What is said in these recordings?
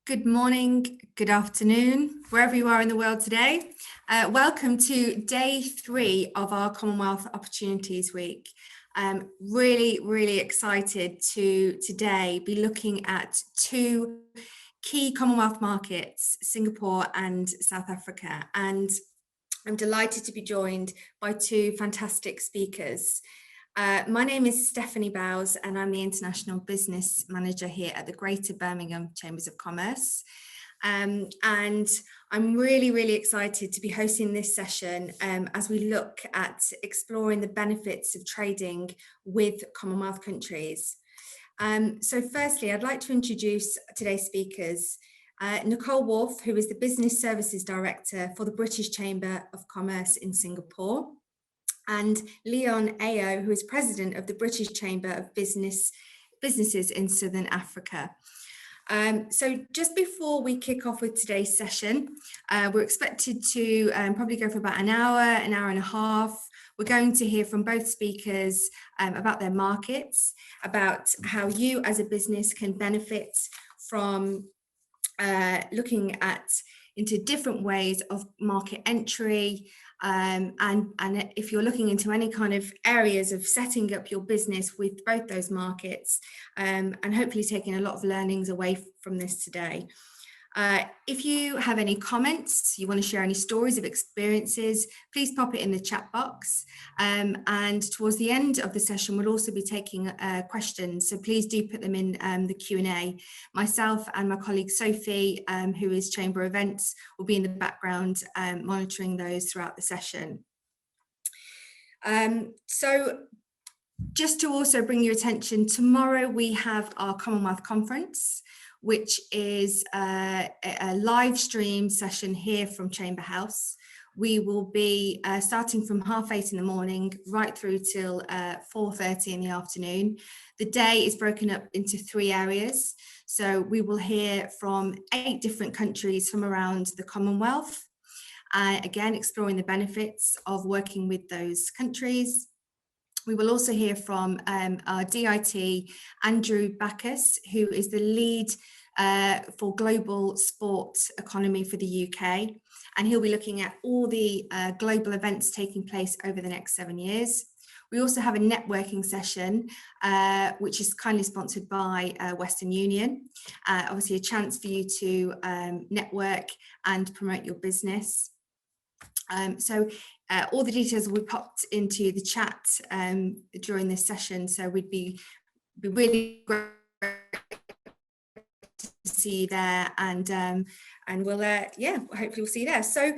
Good morning, good afternoon, wherever you are in the world today. Welcome to day 3 of our Commonwealth Opportunities Week. Really excited to today be looking at 2 key Commonwealth markets, Singapore and South Africa. And I'm delighted to be joined by 2 fantastic speakers. My name is Stephanie Bowes and I'm the International Business Manager here at the Greater Birmingham Chambers of Commerce. And I'm really excited to be hosting this session as we look at exploring the benefits of trading with Commonwealth countries. So firstly, I'd like to introduce today's speakers. Nicole Wharfe, who is the Business Services Director for the British Chamber of Commerce in Singapore, and Leon Ayo, who is President of the British Chamber of Businesses in Southern Africa. So just before we kick off with today's session, we're expected to probably go for about an hour and a half. We're going to hear from both speakers about their markets, about how you as a business can benefit from looking into different ways of market entry, and if you're looking into any kind of areas of setting up your business with both those markets, and hopefully taking a lot of learnings away from this today. If you have any comments, you want to share any stories of experiences, please pop it in the chat box. And towards the end of the session, we'll also be taking questions. So please do put them in the Q&A. Myself and my colleague Sophie, who is Chamber Events, will be in the background monitoring those throughout the session. So just to also bring your attention, tomorrow we have our Commonwealth Conference, which is a live stream session here from Chamber House. We will be starting from 8:30 in the morning right through till 4:30 in the afternoon. The day is broken up into 3 areas. So we will hear from 8 different countries from around the Commonwealth. Again, exploring the benefits of working with those countries. We will also hear from our DIT, Andrew Bacchus, who is the lead for global sport economy for the UK. And he'll be looking at all the global events taking place over the next 7 years. We also have a networking session, which is kindly sponsored by Western Union. Obviously a chance for you to network and promote your business. So all the details will be popped into the chat during this session. So we'd be really great to see you there, and we'll hopefully we'll see you there. So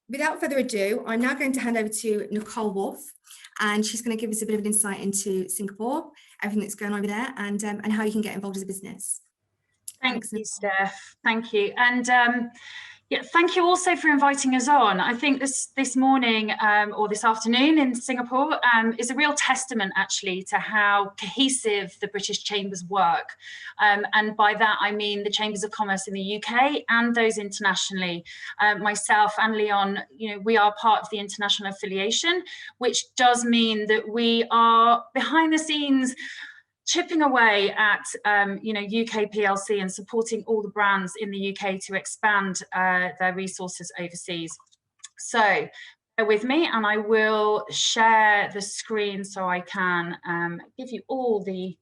without further ado, I'm now going to hand over to Nicole Wharfe, and she's going to give us a bit of an insight into Singapore, everything that's going on over there, and how you can get involved as a business. Thanks, Steph. Thank you. And yeah, thank you also for inviting us on. I think this morning or this afternoon in Singapore is a real testament actually to how cohesive the British Chambers work. And by that, I mean the Chambers of Commerce in the UK and those internationally. Myself and Leon, we are part of the international affiliation, which does mean that we are behind the scenes chipping away at UK PLC and supporting all the brands in the UK to expand their resources overseas. So bear with me and I will share the screen so I can give you all the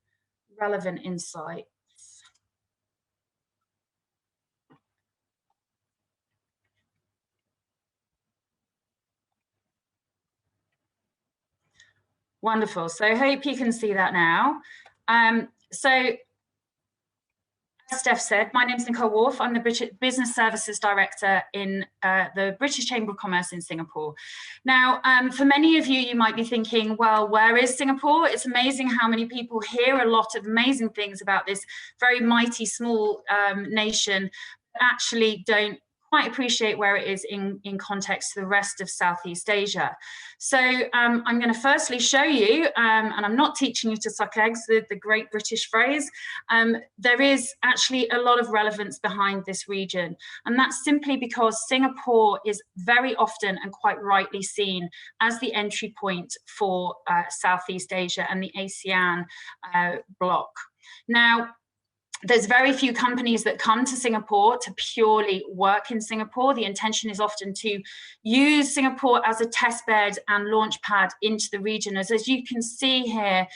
relevant insights. Wonderful. So I hope you can see that now. So, as Steph said, my name is Nicole Wharfe. I'm the British Business Services Director in the British Chamber of Commerce in Singapore. Now, for many of you, you might be thinking, well, where is Singapore? It's amazing how many people hear a lot of amazing things about this very mighty, small nation, but actually don't quite appreciate where it is in context to the rest of Southeast Asia. So I'm going to firstly show you, and I'm not teaching you to suck eggs, the great British phrase. There is actually a lot of relevance behind this region, and that's simply because Singapore is very often and quite rightly seen as the entry point for Southeast Asia and the ASEAN bloc. Now, There's very few companies that come to Singapore to purely work in Singapore. The intention is often to use Singapore as a test bed and launch pad into the region. As you can see here,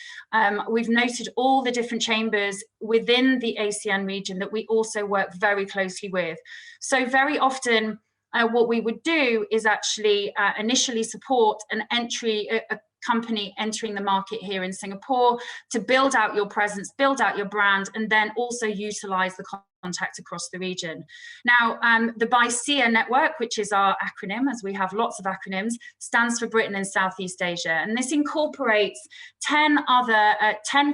we've noted all the different chambers within the ASEAN region that we also work very closely with. So very often, what we would do is actually initially support an entry, a company entering the market here in Singapore to build out your presence, build out your brand, and then also utilize the contact across the region. Now, the BICEA network, which is our acronym, as we have lots of acronyms, stands for Britain and Southeast Asia. And this incorporates 10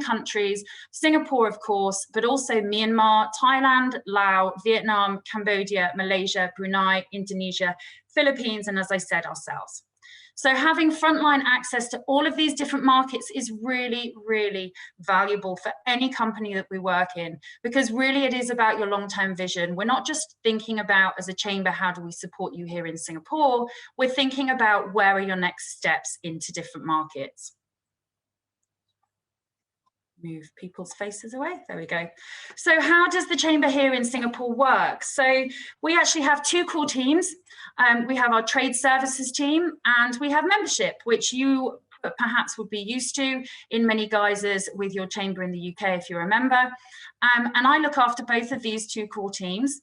countries, Singapore, of course, but also Myanmar, Thailand, Laos, Vietnam, Cambodia, Malaysia, Brunei, Indonesia, Philippines, and as I said, ourselves. So having frontline access to all of these different markets is really, really valuable for any company that we work in, because really it is about your long-term vision. We're not just thinking about, as a chamber, how do we support you here in Singapore? We're thinking about where are your next steps into different markets. Move people's faces away. There we go. So how does the chamber here in Singapore work? So we actually have two core teams. We have our trade services team and we have membership, which you perhaps would be used to in many guises with your chamber in the UK, if you remember. And I look after both of these two core teams.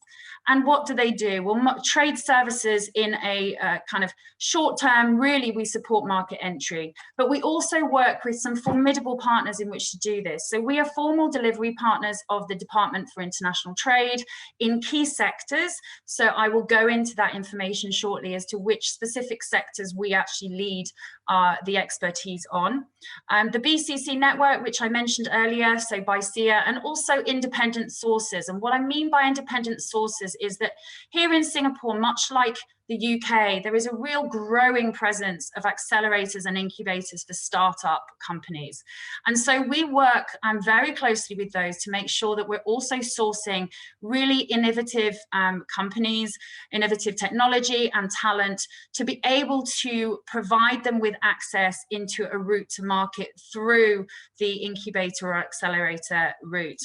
And what do? Well, trade services in a kind of short term, really, we support market entry, but we also work with some formidable partners in which to do this. So we are formal delivery partners of the Department for International Trade in key sectors. So I will go into that information shortly as to which specific sectors we actually lead the expertise on. The BCC network, which I mentioned earlier, so BICEA, and also independent sources. And what I mean by independent sources is that here in Singapore, much like the UK, there is a real growing presence of accelerators and incubators for startup companies. And so we work very closely with those to make sure that we're also sourcing really innovative companies, innovative technology and talent to be able to provide them with access into a route to market through the incubator or accelerator route.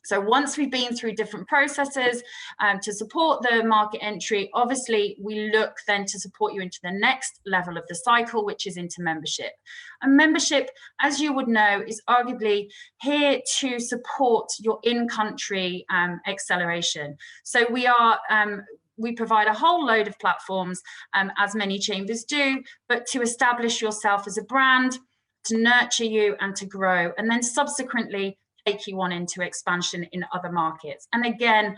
So once we've been through different processes to support the market entry, obviously we look then to support you into the next level of the cycle, which is into membership. And membership, as you would know, is arguably here to support your in-country acceleration. So we provide a whole load of platforms, as many chambers do, but to establish yourself as a brand, to nurture you and to grow, and then subsequently take you on into expansion in other markets. And again,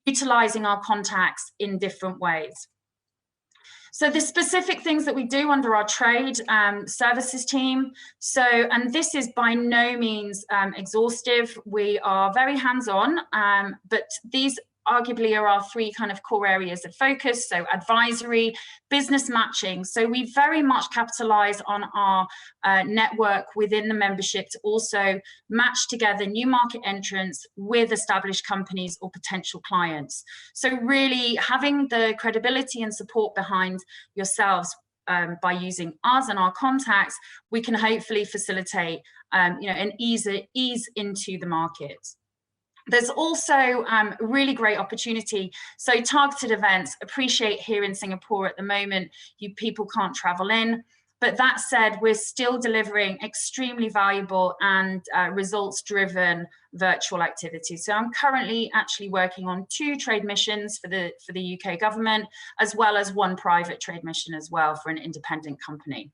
utilizing our contacts in different ways. So the specific things that we do under our trade services team. So, and this is by no means exhaustive. We are very hands-on, but these arguably are our three kind of core areas of focus. So advisory, business matching. So we very much capitalize on our network within the membership to also match together new market entrants with established companies or potential clients. So really having the credibility and support behind yourselves by using us and our contacts, we can hopefully facilitate an ease into the market. There's also really great opportunity. So targeted events, appreciate here in Singapore at the moment, people can't travel in. But that said, we're still delivering extremely valuable and results-driven virtual activities. So I'm currently actually working on 2 trade missions for the UK government, as well as 1 private trade mission as well for an independent company.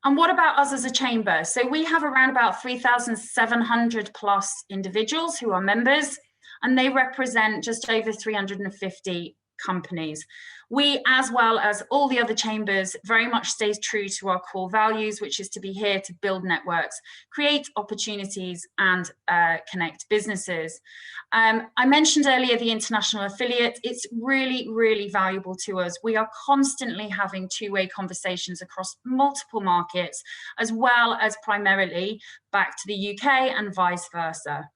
And what about us as a chamber? So we have around about 3,700 plus individuals who are members, and they represent just over 350 companies. We, as well as all the other chambers, very much stays true to our core values, which is to be here to build networks, create opportunities, and connect businesses. I mentioned earlier the international affiliate. It's really, really valuable to us. We are constantly having two-way conversations across multiple markets, as well as primarily back to the UK and vice versa.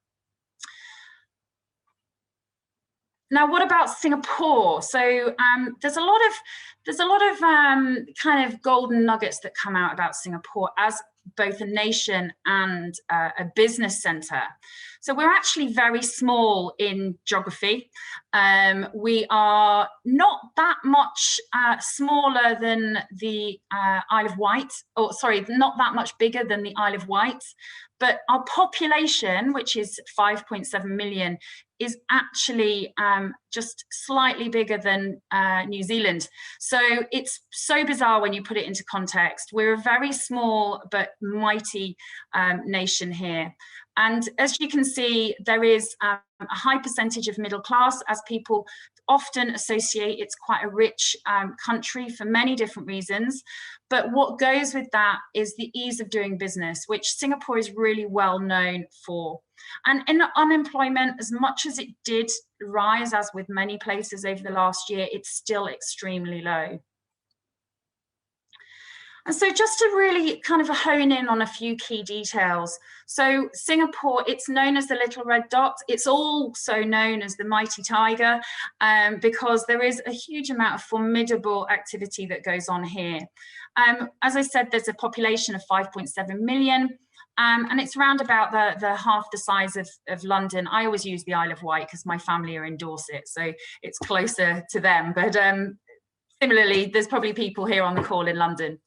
Now, what about Singapore? So there's a lot of kind of golden nuggets that come out about Singapore as both a nation and a business centre. So we're actually very small in geography. We are not that much smaller than the Isle of Wight, or sorry, not that much bigger than the Isle of Wight. But our population, which is 5.7 million, is actually just slightly bigger than New Zealand. So it's so bizarre when you put it into context. We're a very small but mighty nation here. And as you can see, there is a high percentage of middle class, as people often associate it's quite a rich country for many different reasons. But what goes with that is the ease of doing business, which Singapore is really well known for. And in unemployment, as much as it did rise, as with many places over the last year, it's still extremely low. And so just to really kind of hone in on a few key details. So Singapore, it's known as the little red dot. It's also known as the mighty tiger because there is a huge amount of formidable activity that goes on here. As I said, there's a population of 5.7 million. And it's around about the half the size of London. I always use the Isle of Wight because my family are in Dorset, so it's closer to them. But similarly, there's probably people here on the call in London.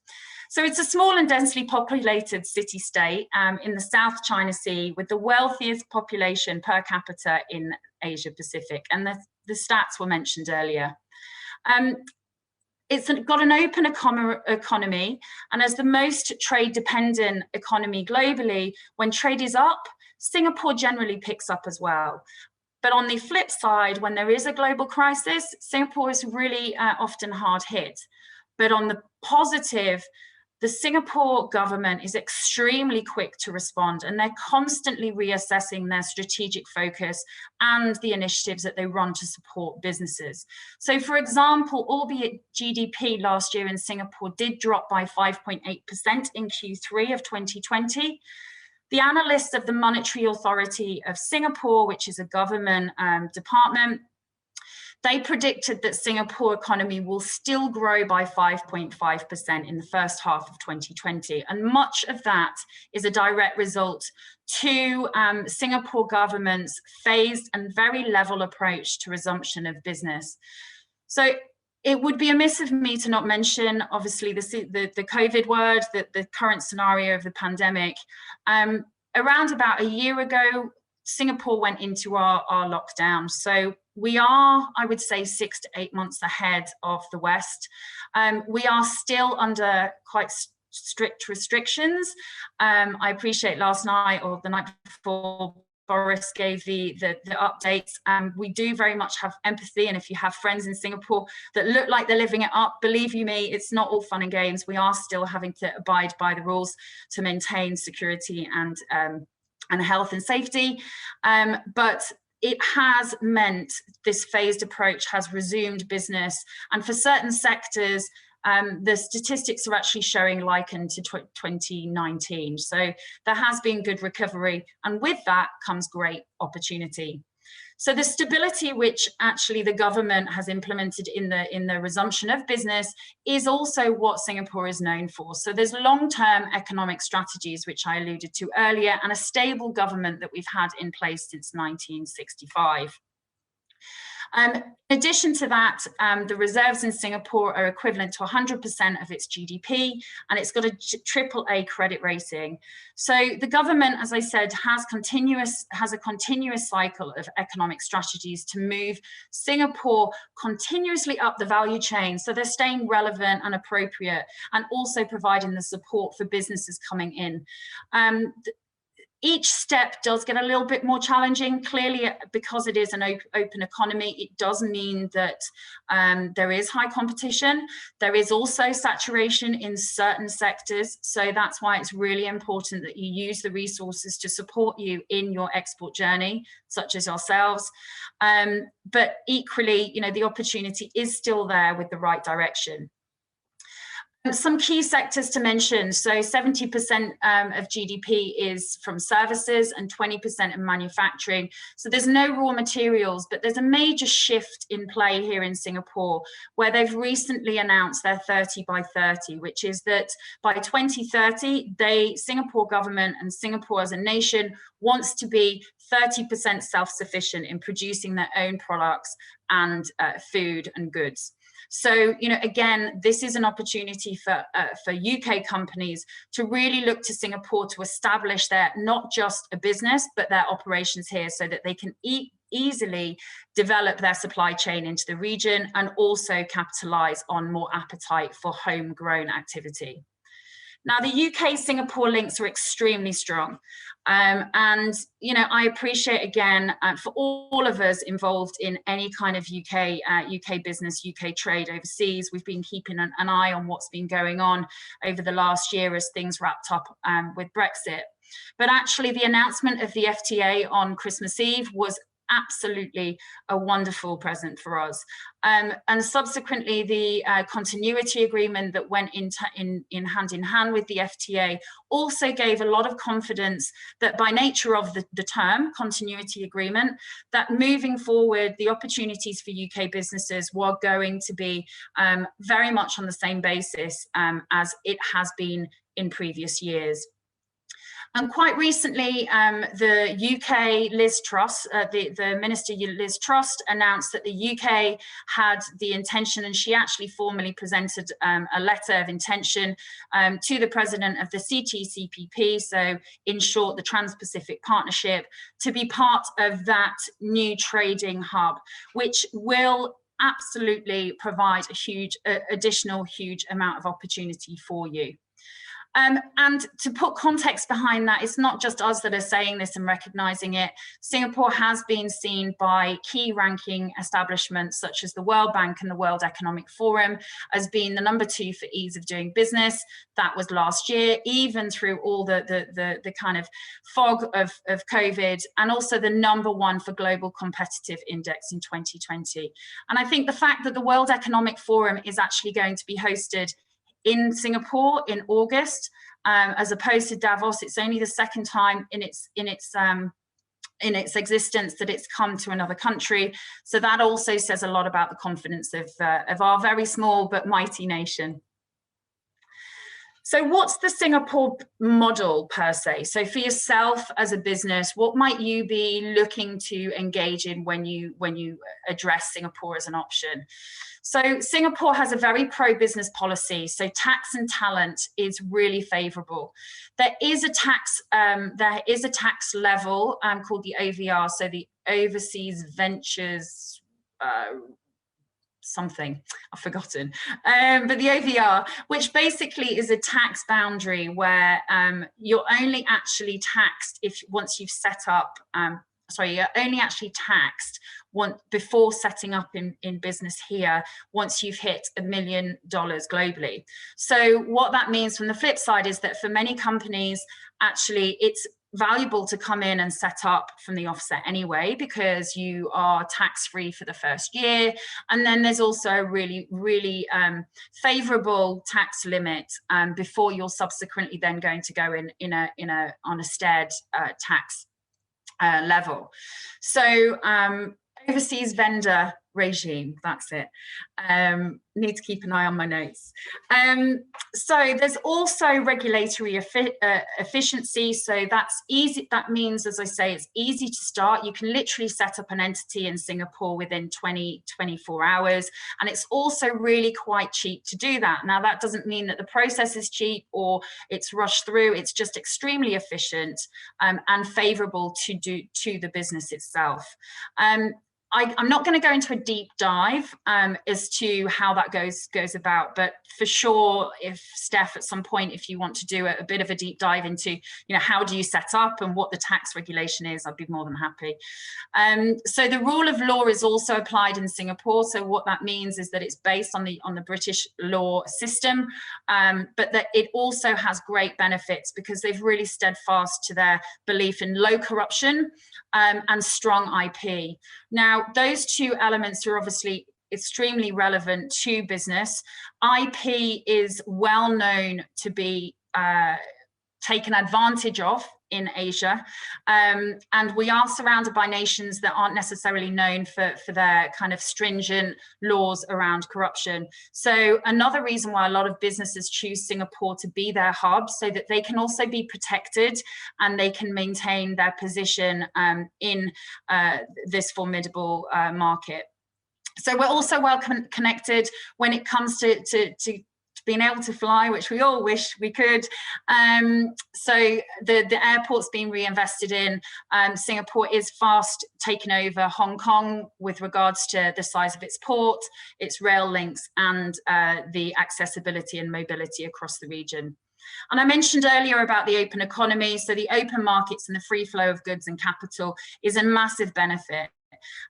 So it's a small and densely populated city-state in the South China Sea with the wealthiest population per capita in Asia Pacific. And the stats were mentioned earlier. It's got an open economy, and as the most trade-dependent economy globally, when trade is up, Singapore generally picks up as well. But on the flip side, when there is a global crisis, Singapore is really often hard hit. But on the positive, the Singapore government is extremely quick to respond, and they're constantly reassessing their strategic focus and the initiatives that they run to support businesses. So for example, albeit GDP last year in Singapore did drop by 5.8% in Q3 of 2020, the analysts of the Monetary Authority of Singapore, which is a government department, they predicted that Singapore economy will still grow by 5.5% in the first half of 2020. And much of that is a direct result to Singapore government's phased and very level approach to resumption of business. So it would be amiss of me to not mention, obviously, the COVID word, the current scenario of the pandemic. Around about a year ago, Singapore went into our lockdown. So we are, I would say, 6 to 8 months ahead of the West. We are still under quite strict restrictions. I appreciate last night or the night before, Boris gave the updates. We do very much have empathy, and if you have friends in Singapore that look like they're living it up, believe you me, it's not all fun and games. We are still having to abide by the rules to maintain security and health and safety. But it has meant this phased approach has resumed business, and for certain sectors, the statistics are actually showing likened to 2019. So there has been good recovery, and with that comes great opportunity. So the stability which actually the government has implemented in the resumption of business is also what Singapore is known for. So there's long-term economic strategies, which I alluded to earlier, and a stable government that we've had in place since 1965. In addition to that, the reserves in Singapore are equivalent to 100% of its GDP, and it's got a AAA credit rating. So the government, as I said, has a continuous cycle of economic strategies to move Singapore continuously up the value chain. So they're staying relevant and appropriate, and also providing the support for businesses coming in. Each step does get a little bit more challenging. Clearly, because it is an open economy, it does mean that there is high competition. There is also saturation in certain sectors. So that's why it's really important that you use the resources to support you in your export journey, such as ourselves. But equally, the opportunity is still there with the right direction. Some key sectors to mention. So 70% of GDP is from services and 20% in manufacturing. So there's no raw materials, but there's a major shift in play here in Singapore, where they've recently announced their 30 by 30, which is that by 2030, Singapore government and Singapore as a nation wants to be 30% self-sufficient in producing their own products and food and goods. So, again, this is an opportunity for UK companies to really look to Singapore to establish their, not just a business, but their operations here, so that they can easily develop their supply chain into the region and also capitalize on more appetite for homegrown activity. Now, the UK-Singapore links are extremely strong. And, I appreciate, again, for all of us involved in any kind of UK business, UK trade overseas, we've been keeping an eye on what's been going on over the last year as things wrapped up with Brexit. But actually, the announcement of the FTA on Christmas Eve was absolutely a wonderful present for us. And subsequently, the continuity agreement that went in hand with the FTA also gave a lot of confidence that, by nature of the term continuity agreement, that moving forward, the opportunities for UK businesses were going to be very much on the same basis as it has been in previous years. And quite recently, the UK Liz Truss, the Minister Liz Truss, announced that the UK had the intention, and she actually formally presented a letter of intention to the president of the CTCPP, so in short, the Trans-Pacific Partnership, to be part of that new trading hub, which will absolutely provide a huge additional amount of opportunity for you. And to put context behind that, it's not just us that are saying this and recognizing it. Singapore has been seen by key ranking establishments such as the World Bank and the World Economic Forum as being the #2 for ease of doing business. That was last year, even through all the kind of fog of COVID, and also the #1 for Global Competitive Index in 2020. And I think the fact that the World Economic Forum is actually going to be hosted in Singapore in August, as opposed to Davos, it's only the second time in its existence that it's come to another country. So that also says a lot about the confidence of our very small but mighty nation. So what's the Singapore model per se? So for yourself as a business, what might you be looking to engage in when you address Singapore as an option? So Singapore has a very pro-business policy. So tax and talent is really favourable. There is a tax level called the OVR, so the Overseas Ventures something, I've forgotten, but the OVR, which basically is a tax boundary where you're only actually taxed once you've set up, you're only actually taxed before setting up in business here, once you've hit $1 million globally. So what that means from the flip side is that for many companies, actually it's valuable to come in and set up from the offset anyway, because you are tax-free for the first year. And then there's also a really favorable tax limit before you're subsequently then going to go on a stead tax level. So overseas vendor regime, that's it. Need to keep an eye on my notes. So there's also regulatory efficiency. So that's easy. That means, as I say, it's easy to start. You can literally set up an entity in Singapore within 24 hours. And it's also really quite cheap to do that. Now, that doesn't mean that the process is cheap or it's rushed through. It's just extremely efficient and favorable to the business itself. I'm not going to go into a deep dive as to how that goes about, but for sure, if Steph, at some point, if you want to do a bit of a deep dive into, how do you set up and what the tax regulation is, I'd be more than happy. So the rule of law is also applied in Singapore. So what that means is that it's based on the British law system, but that it also has great benefits because they've really steadfast to their belief in low corruption and strong IP. Now, those two elements are obviously extremely relevant to business. IP is well known to be taken advantage of in Asia, and we are surrounded by nations that aren't necessarily known for their kind of stringent laws around corruption. So another reason why a lot of businesses choose Singapore to be their hub, so that they can also be protected and they can maintain their position in this formidable market. So we're also well connected when it comes to being able to fly, which we all wish we could. So the airport's been reinvested in. Singapore is fast taking over Hong Kong with regards to the size of its port, its rail links, and the accessibility and mobility across the region. And I mentioned earlier about the open economy. So the open markets and the free flow of goods and capital is a massive benefit.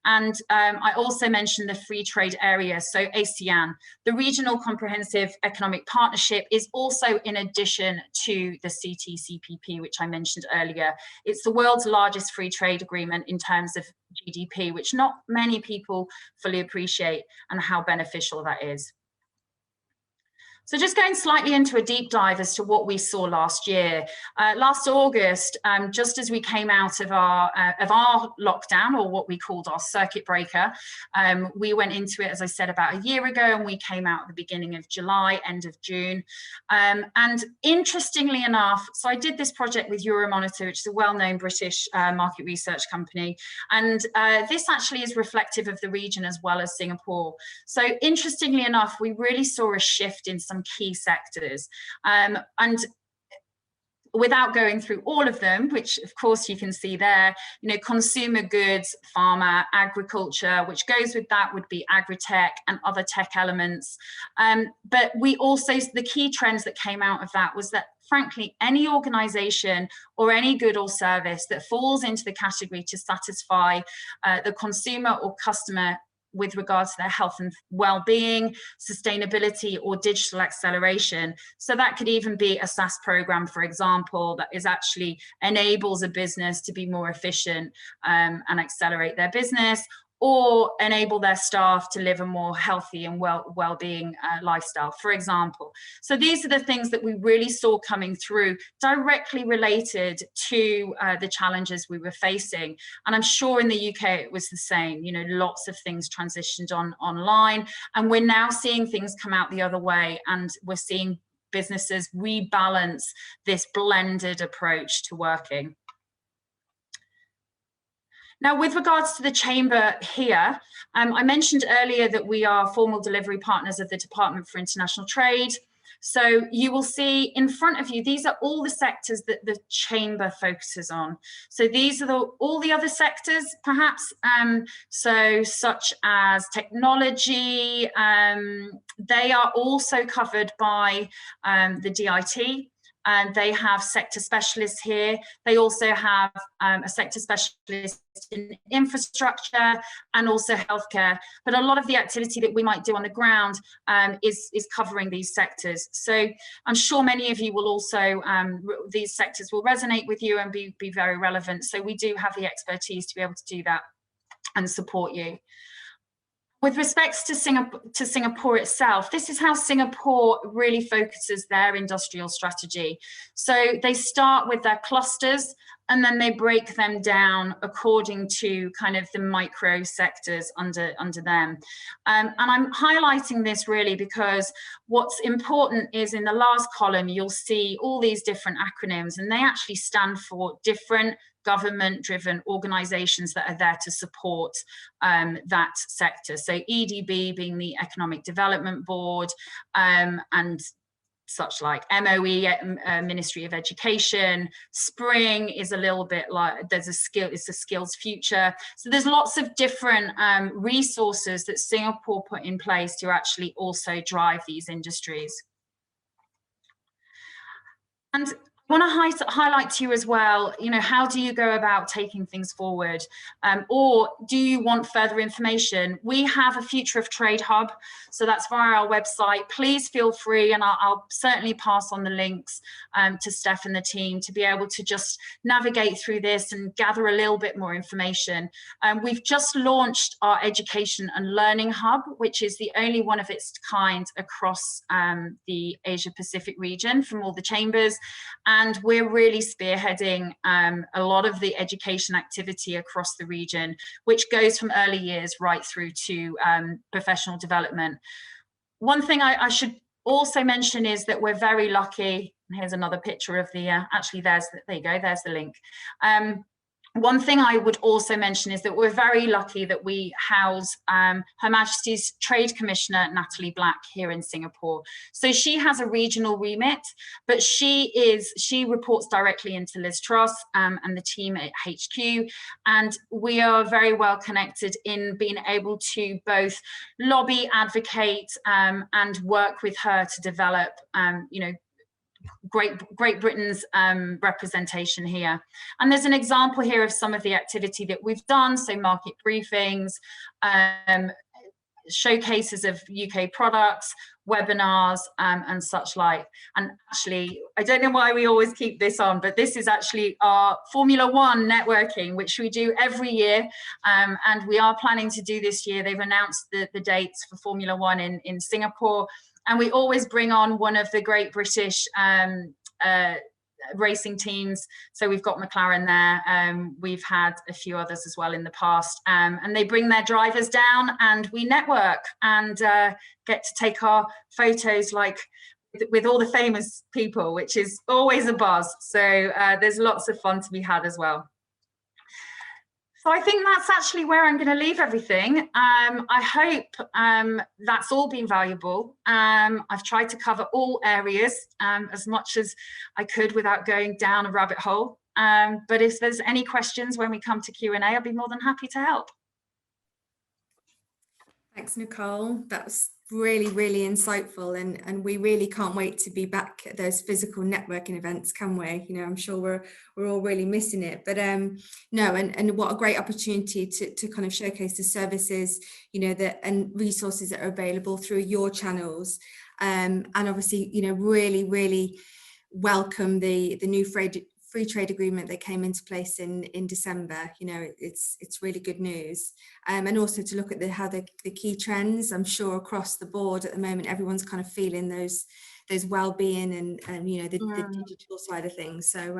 And I also mentioned the free trade area, so ASEAN. The Regional Comprehensive Economic Partnership is also in addition to the CTCPP, which I mentioned earlier. It's the world's largest free trade agreement in terms of GDP, which not many people fully appreciate, and how beneficial that is. So just going slightly into a deep dive as to what we saw last year. Last August, just as we came out of our lockdown, or what we called our circuit breaker, we went into it, as I said, about a year ago, and we came out at the beginning of July, end of June. And interestingly enough, so I did this project with Euromonitor, which is a well-known British market research company. And this actually is reflective of the region as well as Singapore. So interestingly enough, we really saw a shift in some key sectors, and without going through all of them, which of course you can see there, you know, consumer goods, pharma, agriculture, which goes with that would be agri-tech and other tech elements. But we also, the key trends that came out of that was that, frankly, any organization or any good or service that falls into the category to satisfy the consumer or customer with regards to their health and well-being, sustainability, or digital acceleration. So that could even be a SaaS program, for example, that is actually enables a business to be more efficient and accelerate their business, or enable their staff to live a more healthy and well-being lifestyle, for example. So these are the things that we really saw coming through, directly related to the challenges we were facing. And I'm sure in the UK it was the same. You know, lots of things transitioned online, and we're now seeing things come out the other way, and we're seeing businesses rebalance this blended approach to working. Now, with regards to the chamber here, I mentioned earlier that we are formal delivery partners of the Department for International Trade. So you will see in front of you, these are all the sectors that the chamber focuses on. So these are all the other sectors, perhaps, so such as technology. They are also covered by the DIT. And they have sector specialists here. They also have a sector specialist in infrastructure and also healthcare. But a lot of the activity that we might do on the ground is covering these sectors. So I'm sure many of you will also, these sectors will resonate with you and be very relevant. So we do have the expertise to be able to do that and support you. With respects to Singapore itself, this is how Singapore really focuses their industrial strategy. So they start with their clusters, and then they break them down according to kind of the micro sectors under them. And I'm highlighting this really because what's important is in the last column, you'll see all these different acronyms, and they actually stand for different government-driven organizations that are there to support that sector. So EDB being the Economic Development Board, and such like MOE, Ministry of Education. Spring is a little bit like, it's a skills future. So there's lots of different resources that Singapore put in place to actually also drive these industries. And want to highlight to you as well, you know, how do you go about taking things forward? Or do you want further information? We have a Future of Trade hub, so that's via our website. Please feel free, and I'll certainly pass on the links to Steph and the team to be able to just navigate through this and gather a little bit more information. We've just launched our Education and Learning Hub, which is the only one of its kind across the Asia Pacific region from all the chambers. And we're really spearheading a lot of the education activity across the region, which goes from early years right through to professional development. One thing I should also mention is that we're very lucky. Here's another picture of the, actually there you go, there's the link. One thing I would also mention is that we're very lucky that we house Her Majesty's Trade Commissioner, Natalie Black, here in Singapore. So she has a regional remit, but she reports directly into Liz Truss and the team at HQ. And we are very well connected in being able to both lobby, advocate, and work with her to develop, you know, Great Britain's representation here. And there's an example here of some of the activity that we've done, so market briefings, showcases of UK products, webinars, and such like. And actually, I don't know why we always keep this on, but this is actually our Formula One networking, which we do every year, and we are planning to do this year. They've announced the dates for Formula One in Singapore. And we always bring on one of the great British racing teams. So we've got McLaren there. We've had a few others as well in the past. And they bring their drivers down and we network and get to take our photos like with all the famous people, which is always a buzz. So there's lots of fun to be had as well. So I think that's actually where I'm going to leave everything. I hope that's all been valuable. I've tried to cover all areas as much as I could without going down a rabbit hole. But if there's any questions when we come to Q&A, I'll be more than happy to help. Thanks, Nicole. That was really, really insightful, and we really can't wait to be back at those physical networking events, can we? You know, I'm sure we're all really missing it. But no, and what a great opportunity to kind of showcase the services, you know, and resources that are available through your channels, and obviously, you know, really welcome the new free trade agreement that came into place in December. You know, it's really good news, and also to look at how the key trends. I'm sure across the board at the moment, everyone's kind of feeling those well-being and you know the digital side of things. So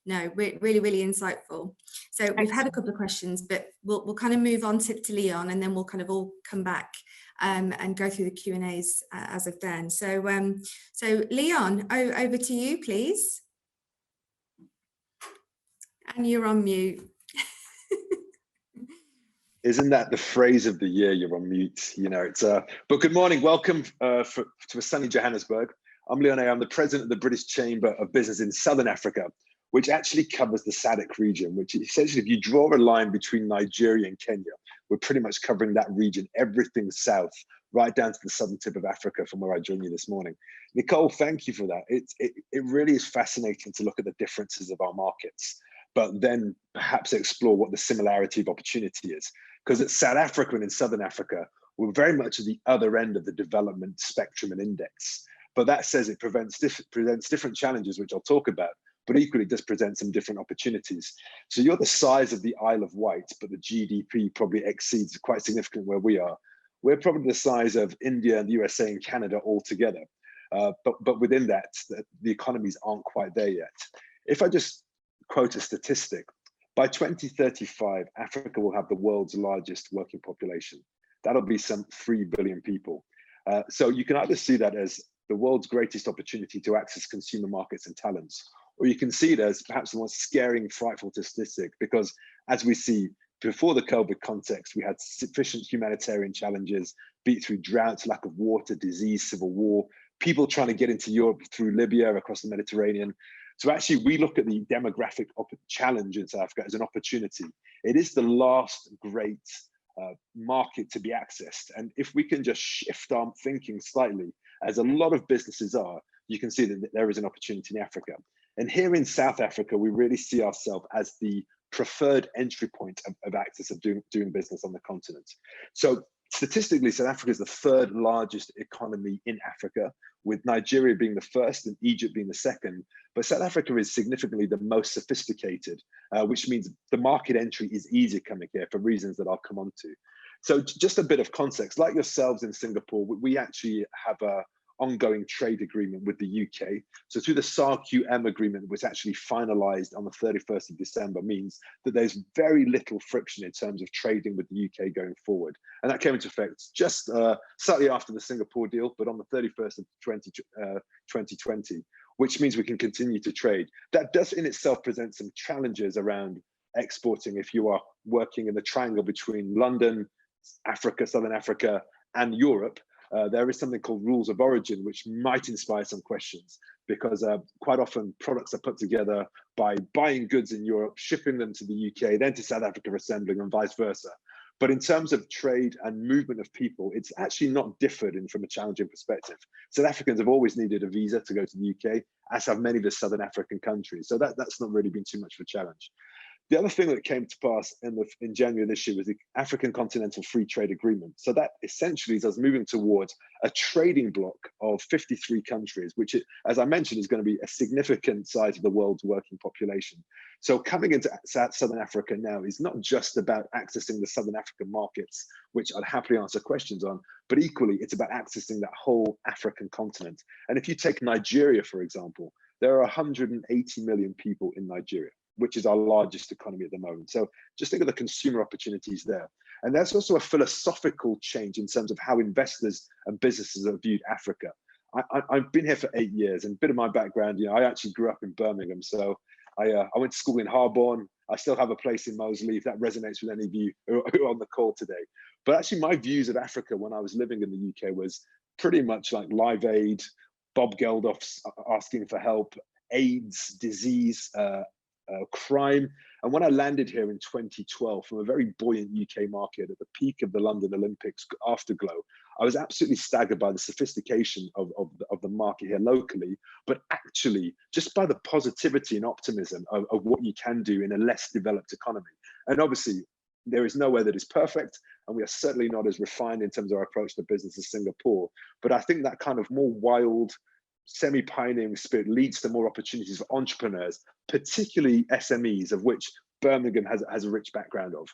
no, really insightful. So we've had a couple of questions, but we'll kind of move on to Leon, and then we'll kind of all come back and go through the Q&As as of then. So so Leon, over to you, please. And you're on mute. Isn't that the phrase of the year? You're on mute. You know, it's but good morning. Welcome to a sunny Johannesburg. I'm Leon Ayo. I'm the president of the British Chamber of Business in Southern Africa, which actually covers the SADC region, which essentially, if you draw a line between Nigeria and Kenya, we're pretty much covering that region, everything south, right down to the southern tip of Africa from where I joined you this morning. Nicole, thank you for that. It really is fascinating to look at the differences of our markets, but then perhaps explore what the similarity of opportunity is. Because at South Africa and in Southern Africa, we're very much at the other end of the development spectrum and index. But that says it presents different challenges, which I'll talk about, but equally does present some different opportunities. So you're the size of the Isle of Wight, but the GDP probably exceeds quite significantly where we are. We're probably the size of India and the USA and Canada all together. But within that, the economies aren't quite there yet. If I just quote a statistic, by 2035, Africa will have the world's largest working population. That'll be some 3 billion people. So you can either see that as the world's greatest opportunity to access consumer markets and talents, or you can see it as perhaps the most scary, frightful statistic, because as we see before the COVID context, we had sufficient humanitarian challenges, beat through droughts, lack of water, disease, civil war, people trying to get into Europe through Libya, across the Mediterranean. So actually, we look at the demographic challenge in South Africa as an opportunity. It is the last great market to be accessed. And if we can just shift our thinking slightly, as a lot of businesses are, you can see that there is an opportunity in Africa. And here in South Africa, we really see ourselves as the preferred entry point of access of doing business on the continent. So statistically, South Africa is the third largest economy in Africa, with Nigeria being the first and Egypt being the second. But South Africa is significantly the most sophisticated, which means the market entry is easier coming here for reasons that I'll come on to. So just a bit of context, like yourselves in Singapore, we actually have a ongoing trade agreement with the UK. So through the SAR-QM agreement, which actually finalized on the 31st of December, means that there's very little friction in terms of trading with the UK going forward. And that came into effect just slightly after the Singapore deal, but on the 31st of 2020, which means we can continue to trade. That does in itself present some challenges around exporting if you are working in the triangle between London, Africa, Southern Africa, and Europe. There is something called rules of origin, which might inspire some questions, because quite often products are put together by buying goods in Europe, shipping them to the UK, then to South Africa, assembling, and vice versa. But in terms of trade and movement of people, it's actually not differed from a challenging perspective. South Africans have always needed a visa to go to the UK, as have many of the Southern African countries. So that's not really been too much of a challenge. The other thing that came to pass in January this year was the African Continental Free Trade Agreement. So that essentially is us moving towards a trading bloc of 53 countries, which, as I mentioned, is going to be a significant size of the world's working population. So coming into Southern Africa now is not just about accessing the Southern African markets, which I'd happily answer questions on, but equally it's about accessing that whole African continent. And if you take Nigeria, for example, there are 180 million people in Nigeria, which is our largest economy at the moment. So just think of the consumer opportunities there. And there's also a philosophical change in terms of how investors and businesses have viewed Africa. I've been here for 8 years, and a bit of my background, I actually grew up in Birmingham. So I went to school in Harborne. I still have a place in Moseley, if that resonates with any of you who are on the call today. But actually my views of Africa when I was living in the UK was pretty much like Live Aid, Bob Geldof asking for help, AIDS, disease, crime. And when I landed here in 2012 from a very buoyant UK market at the peak of the London Olympics afterglow, I was absolutely staggered by the sophistication of the market here locally, but actually just by the positivity and optimism of what you can do in a less developed economy. And obviously, there is nowhere that is perfect, and we are certainly not as refined in terms of our approach to business as Singapore. But I think that kind of more wild, semi-pioneering spirit leads to more opportunities for entrepreneurs, particularly SMEs, of which Birmingham has a rich background of.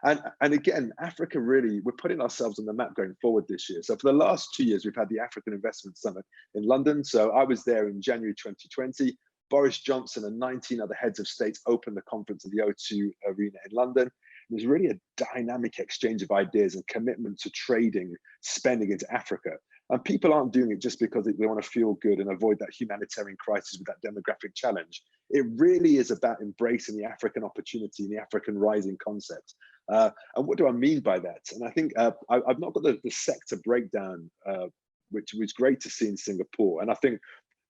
And again, Africa really, we're putting ourselves on the map going forward this year. So for the last 2 years, we've had the African Investment Summit in London. So I was there in January 2020. Boris Johnson and 19 other heads of states opened the conference in the O2 Arena in London. There's really a dynamic exchange of ideas and commitment to trading, spending into Africa. And people aren't doing it just because they want to feel good and avoid that humanitarian crisis with that demographic challenge. It really is about embracing the African opportunity and the African rising concept. And what do I mean by that? And I think I've not got the sector breakdown, which was great to see in Singapore. And I think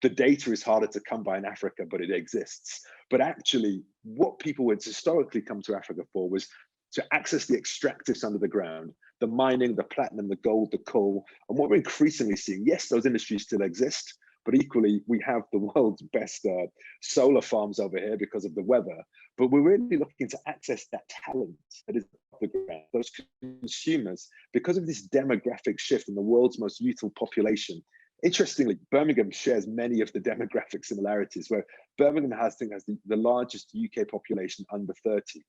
the data is harder to come by in Africa, but it exists. But actually, what people would historically come to Africa for was to access the extractives under the ground, the mining, the platinum, the gold, the coal. And what we're increasingly seeing, yes, those industries still exist, but equally we have the world's best solar farms over here because of the weather. But we're really looking to access that talent that is off the ground, those consumers, because of this demographic shift in the world's most youthful population. Interestingly, Birmingham shares many of the demographic similarities, where Birmingham has the largest UK population under 30.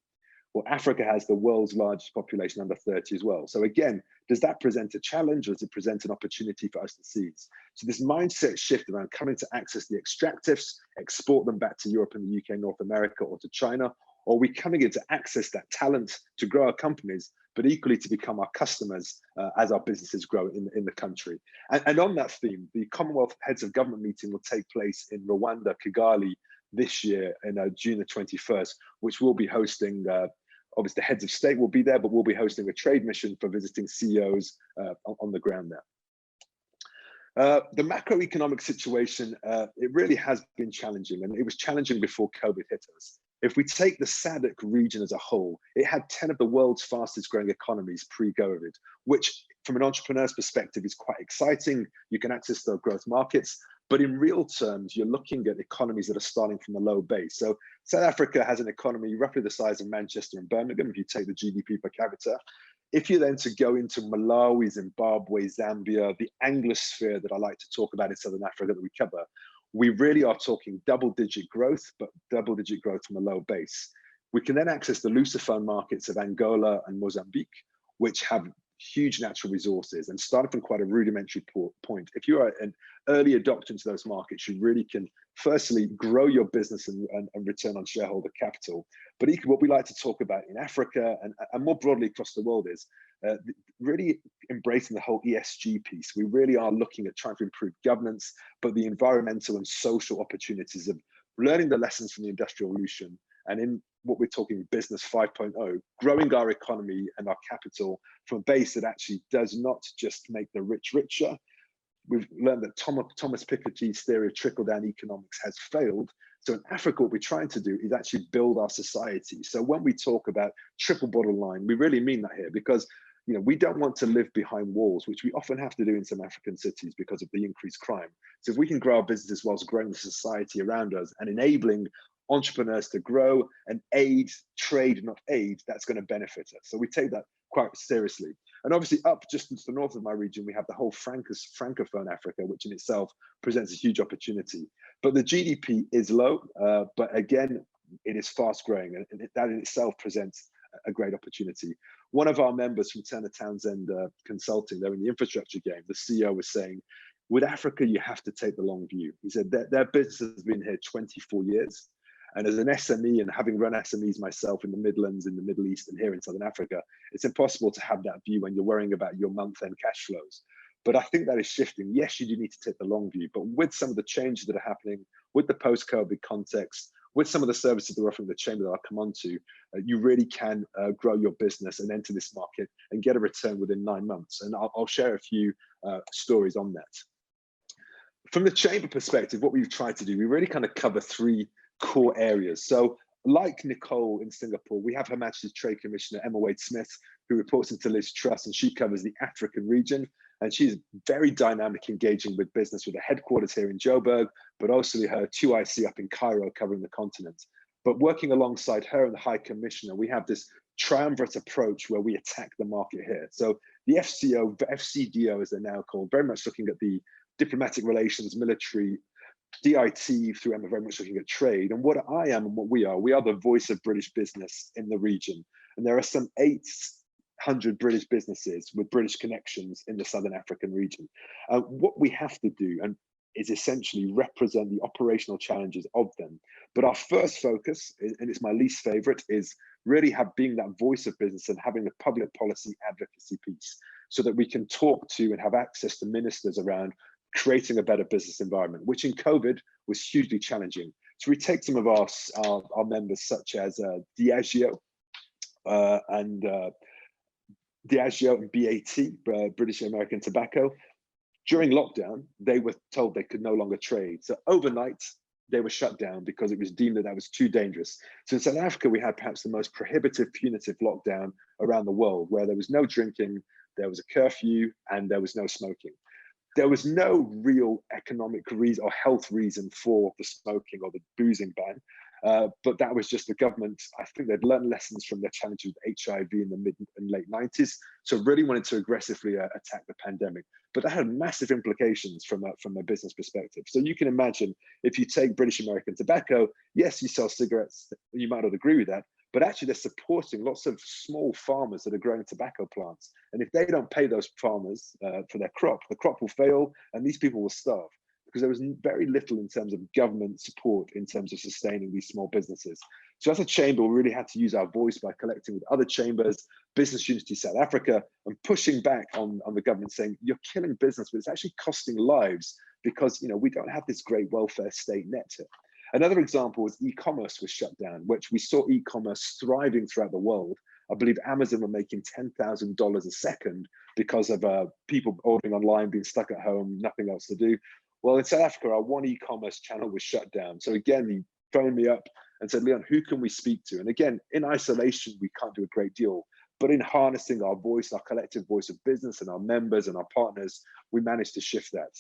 Well, Africa has the world's largest population under 30 as well. So again, does that present a challenge, or does it present an opportunity for us to seize? So this mindset shift around coming to access the extractives, export them back to Europe and the UK, North America, or to China, or are we coming in to access that talent to grow our companies, but equally to become our customers as our businesses grow in the country? And on that theme, the Commonwealth Heads of Government meeting will take place in Rwanda, Kigali, this year in June the 21st, which will be hosting, obviously the heads of state will be there, but we'll be hosting a trade mission for visiting CEOs on the ground there. The macroeconomic situation, it really has been challenging, and it was challenging before COVID hit us. If we take the SADC region as a whole, it had 10 of the world's fastest growing economies pre-COVID, which from an entrepreneur's perspective is quite exciting. You can access the growth markets, But in real terms, you're looking at economies that are starting from a low base. So South Africa has an economy roughly the size of Manchester and Birmingham, if you take the GDP per capita. If you're then to go into Malawi, Zimbabwe, Zambia, the Anglosphere that I like to talk about in Southern Africa that we cover, we really are talking double-digit growth, but double-digit growth from a low base. We can then access the Lusophone markets of Angola and Mozambique, which have huge natural resources, and starting from quite a rudimentary point. If you are an early adopter into those markets, you really can firstly grow your business and return on shareholder capital. But what we like to talk about in Africa and more broadly across the world is really embracing the whole ESG piece. We really are looking at trying to improve governance, but the environmental and social opportunities of learning the lessons from the Industrial Revolution, and in what we're talking Business 5.0, growing our economy and our capital from a base that actually does not just make the rich richer. We've learned that Thomas Piketty's theory of trickle-down economics has failed. So in Africa, what we're trying to do is actually build our society. So when we talk about triple bottom line, we really mean that here, because we don't want to live behind walls, which we often have to do in some African cities because of the increased crime. So if we can grow our businesses whilst growing the society around us and enabling entrepreneurs to grow and aid, trade, not aid, that's going to benefit us. So we take that quite seriously. And obviously up just into the north of my region, we have the whole Francophone Africa, which in itself presents a huge opportunity. But the GDP is low, but again, it is fast growing, and that in itself presents a great opportunity. One of our members from Turner Townsend Consulting, they're in the infrastructure game, the CEO was saying, with Africa, you have to take the long view. He said that their business has been here 24 years. And as an SME, and having run SMEs myself in the Midlands, in the Middle East, and here in Southern Africa, it's impossible to have that view when you're worrying about your month-end cash flows. But I think that is shifting. Yes, you do need to take the long view, but with some of the changes that are happening, with the post-COVID context, with some of the services that are offering the chamber that I'll come on to, you really can grow your business and enter this market and get a return within 9 months. And I'll share a few stories on that. From the chamber perspective, what we've tried to do, we really kind of cover 3 core areas. So like Nicole in Singapore, we have Her Majesty's Trade Commissioner, Emma Wade-Smith, who reports into Liz Truss, and she covers the African region. And she's very dynamic, engaging with business with a headquarters here in Joburg, but also her 2IC up in Cairo covering the continent. But working alongside her and the High Commissioner, we have this triumvirate approach where we attack the market here. So the FCDO, as they're now called, very much looking at the diplomatic relations, military, DIT through Emma very much looking at trade. And what I am and what we are the voice of British business in the region. And there are some 800 British businesses with British connections in the Southern African region. What we have to do is essentially represent the operational challenges of them. But our first focus, and it's my least favorite, is really being that voice of business and having the public policy advocacy piece so that we can talk to and have access to ministers around creating a better business environment, which in COVID was hugely challenging. So we take some of our members such as Diageo and BAT, British American Tobacco. During lockdown, they were told they could no longer trade. So overnight, they were shut down because it was deemed that was too dangerous. So in South Africa, we had perhaps the most prohibitive, punitive lockdown around the world, where there was no drinking, there was a curfew, and there was no smoking. There was no real economic reason or health reason for the smoking or the boozing ban, but that was just the government. I think they'd learned lessons from their challenges with HIV in the mid and late 90s, so really wanted to aggressively attack the pandemic. But that had massive implications from a business perspective. So you can imagine if you take British American Tobacco, yes, you sell cigarettes, you might not agree with that, but actually they're supporting lots of small farmers that are growing tobacco plants. And if they don't pay those farmers for their crop, the crop will fail and these people will starve, because there was very little in terms of government support in terms of sustaining these small businesses. So as a chamber, we really had to use our voice by collecting with other chambers, Business Unity South Africa, and pushing back on the government saying, you're killing business, but it's actually costing lives because we don't have this great welfare state net here. Another example was e-commerce was shut down, which we saw e-commerce thriving throughout the world. I believe Amazon were making $10,000 a second because of people ordering online, being stuck at home, nothing else to do. Well, in South Africa, our one e-commerce channel was shut down. So again, he phoned me up and said, Leon, who can we speak to? And again, in isolation, we can't do a great deal. But in harnessing our voice, our collective voice of business and our members and our partners, we managed to shift that.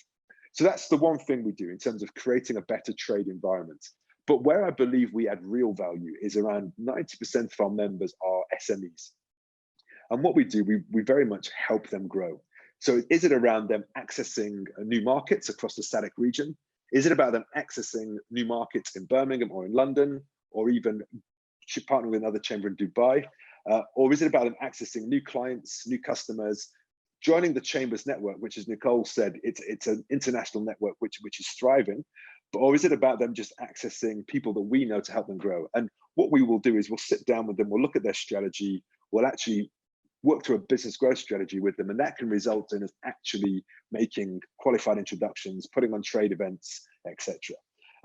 So that's the one thing we do in terms of creating a better trade environment. But where I believe we add real value is around 90% of our members are SMEs. And what we do, we very much help them grow. So is it around them accessing new markets across the SADC region? Is it about them accessing new markets in Birmingham or in London, or even partnering with another chamber in Dubai? Or is it about them accessing new clients, new customers, joining the chamber's network, which, as Nicole said, it's an international network which is thriving? Or is it about them just accessing people that we know to help them grow? And what we will do is we'll sit down with them, we'll look at their strategy, we'll actually work through a business growth strategy with them, and that can result in us actually making qualified introductions, putting on trade events, etc.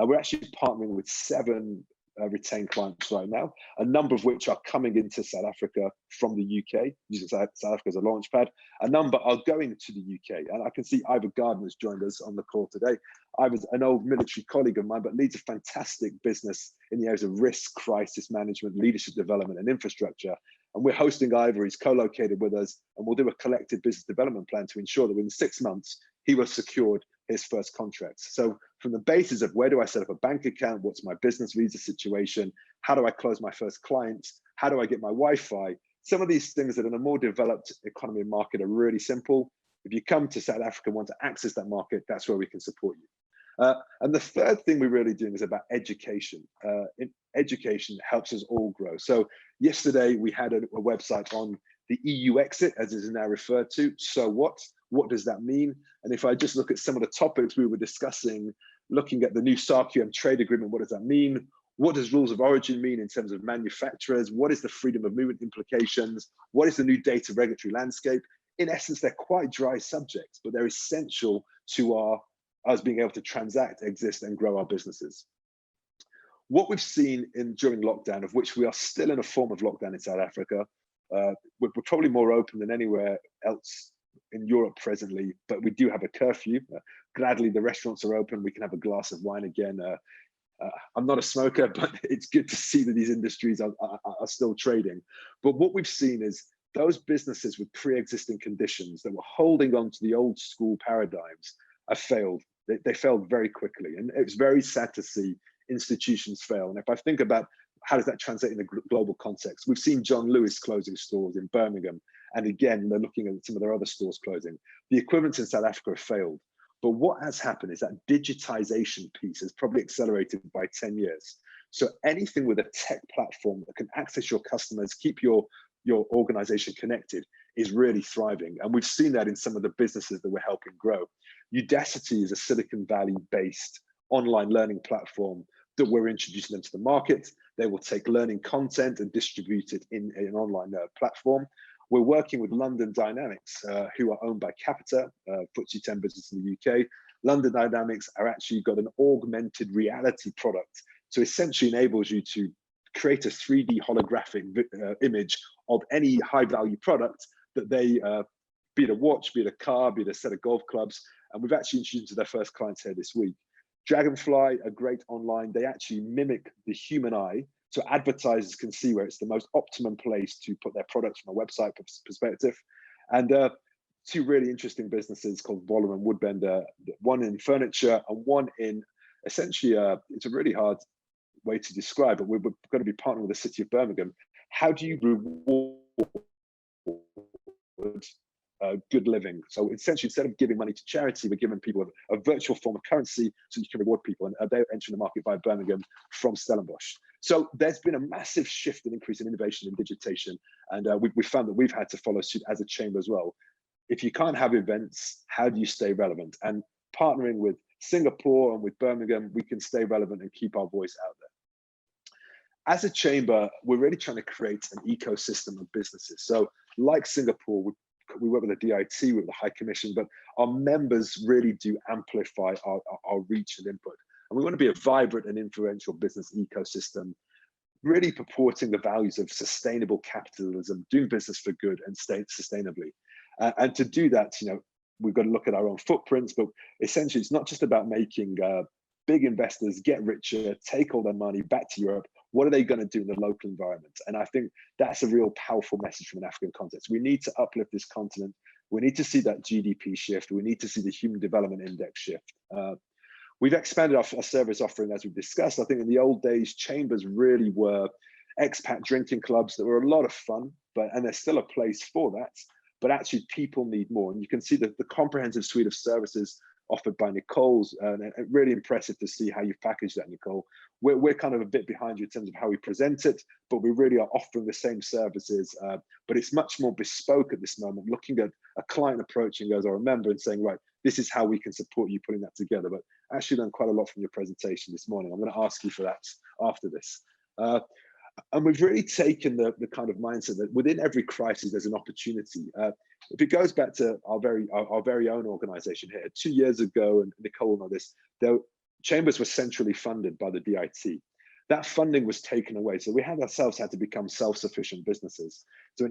We're actually partnering with 7 retained clients right now, a number of which are coming into South Africa from the UK, using South Africa as a launch pad. A number are going to the UK, and I can see Ivor Gardner's joined us on the call today. Ivor's an old military colleague of mine, but leads a fantastic business in the areas of risk, crisis management, leadership development, and infrastructure. And we're hosting Ivor, he's co-located with us, and we'll do a collective business development plan to ensure that within 6 months, he will have secured his first contracts. So from the basis of where do I set up a bank account, what's my business visa situation, how do I close my first client, how do I get my Wi-Fi, some of these things that in a more developed economy and market are really simple. If you come to South Africa and want to access that market, that's where we can support you. And the third thing we're really doing is about education. Education helps us all grow. So yesterday we had a website on the EU exit, as it is now referred to. So what does that mean? And if I just look at some of the topics we were discussing, looking at the new SARQM trade agreement, what does that mean? What does rules of origin mean in terms of manufacturers? What is the freedom of movement implications? What is the new data regulatory landscape? In essence, they're quite dry subjects, but they're essential to us being able to transact, exist, and grow our businesses. What we've seen during lockdown, of which we are still in a form of lockdown in South Africa, we're probably more open than anywhere else in Europe presently, but we do have a curfew. Gladly, the restaurants are open. We can have a glass of wine again. I'm not a smoker, but it's good to see that these industries are still trading. But what we've seen is those businesses with pre-existing conditions that were holding on to the old school paradigms have failed. They failed very quickly. And it was very sad to see institutions fail. And if I think about how does that translate in a global context, we've seen John Lewis closing stores in Birmingham. And again, they're looking at some of their other stores closing. The equivalents in South Africa have failed. But what has happened is that digitization piece has probably accelerated by 10 years. So anything with a tech platform that can access your customers, keep your organization connected is really thriving. And we've seen that in some of the businesses that we're helping grow. Udacity is a Silicon Valley-based online learning platform that we're introducing them to the market. They will take learning content and distribute it in an online platform. We're working with London Dynamics, who are owned by Capita, FTSE 10 business in the UK. London Dynamics are actually got an augmented reality product. So essentially enables you to create a 3D holographic image of any high value product that they, be it a watch, be it a car, be it a set of golf clubs. And we've actually introduced to their first clients here this week. Dragonfly, a great online, they actually mimic the human eye. So advertisers can see where it's the most optimum place to put their products from a website perspective. And 2 really interesting businesses called Waller and Woodbender, one in furniture and one in essentially, it's a really hard way to describe it. We're going to be partnering with the city of Birmingham. How do you reward good living? So essentially, instead of giving money to charity, we're giving people a virtual form of currency so you can reward people. And they're entering the market by Birmingham from Stellenbosch. So there's been a massive shift and increase in innovation and digitation. And we found that we've had to follow suit as a chamber as well. If you can't have events, how do you stay relevant? And partnering with Singapore and with Birmingham, we can stay relevant and keep our voice out there. As a chamber, we're really trying to create an ecosystem of businesses. So like Singapore, we work with the DIT, with the High Commission, but our members really do amplify our reach and input. And we want to be a vibrant and influential business ecosystem, really purporting the values of sustainable capitalism, doing business for good and stay sustainably. And to do that, we've got to look at our own footprints, but essentially it's not just about making big investors get richer, take all their money back to Europe. What are they going to do in the local environment? And I think that's a real powerful message from an African context. We need to uplift this continent. We need to see that GDP shift. We need to see the Human Development Index shift. We've expanded our service offering, as we've discussed. I think in the old days, chambers really were expat drinking clubs that were a lot of fun, and there's still a place for that. But actually, people need more. And you can see the comprehensive suite of services offered by Nicole's, and really impressive to see how you package that, Nicole. We're kind of a bit behind you in terms of how we present it, but we really are offering the same services, but it's much more bespoke at this moment, looking at a client approaching us or a member and saying, right, this is how we can support you putting that together. But I actually learned quite a lot from your presentation this morning. I'm going to ask you for that after this. And we've really taken the kind of mindset that within every crisis, there's an opportunity. If it goes back to our very own organization here, 2 years ago, and Nicole will know this, chambers were centrally funded by the DIT. That funding was taken away. So we ourselves had to become self-sufficient businesses. So,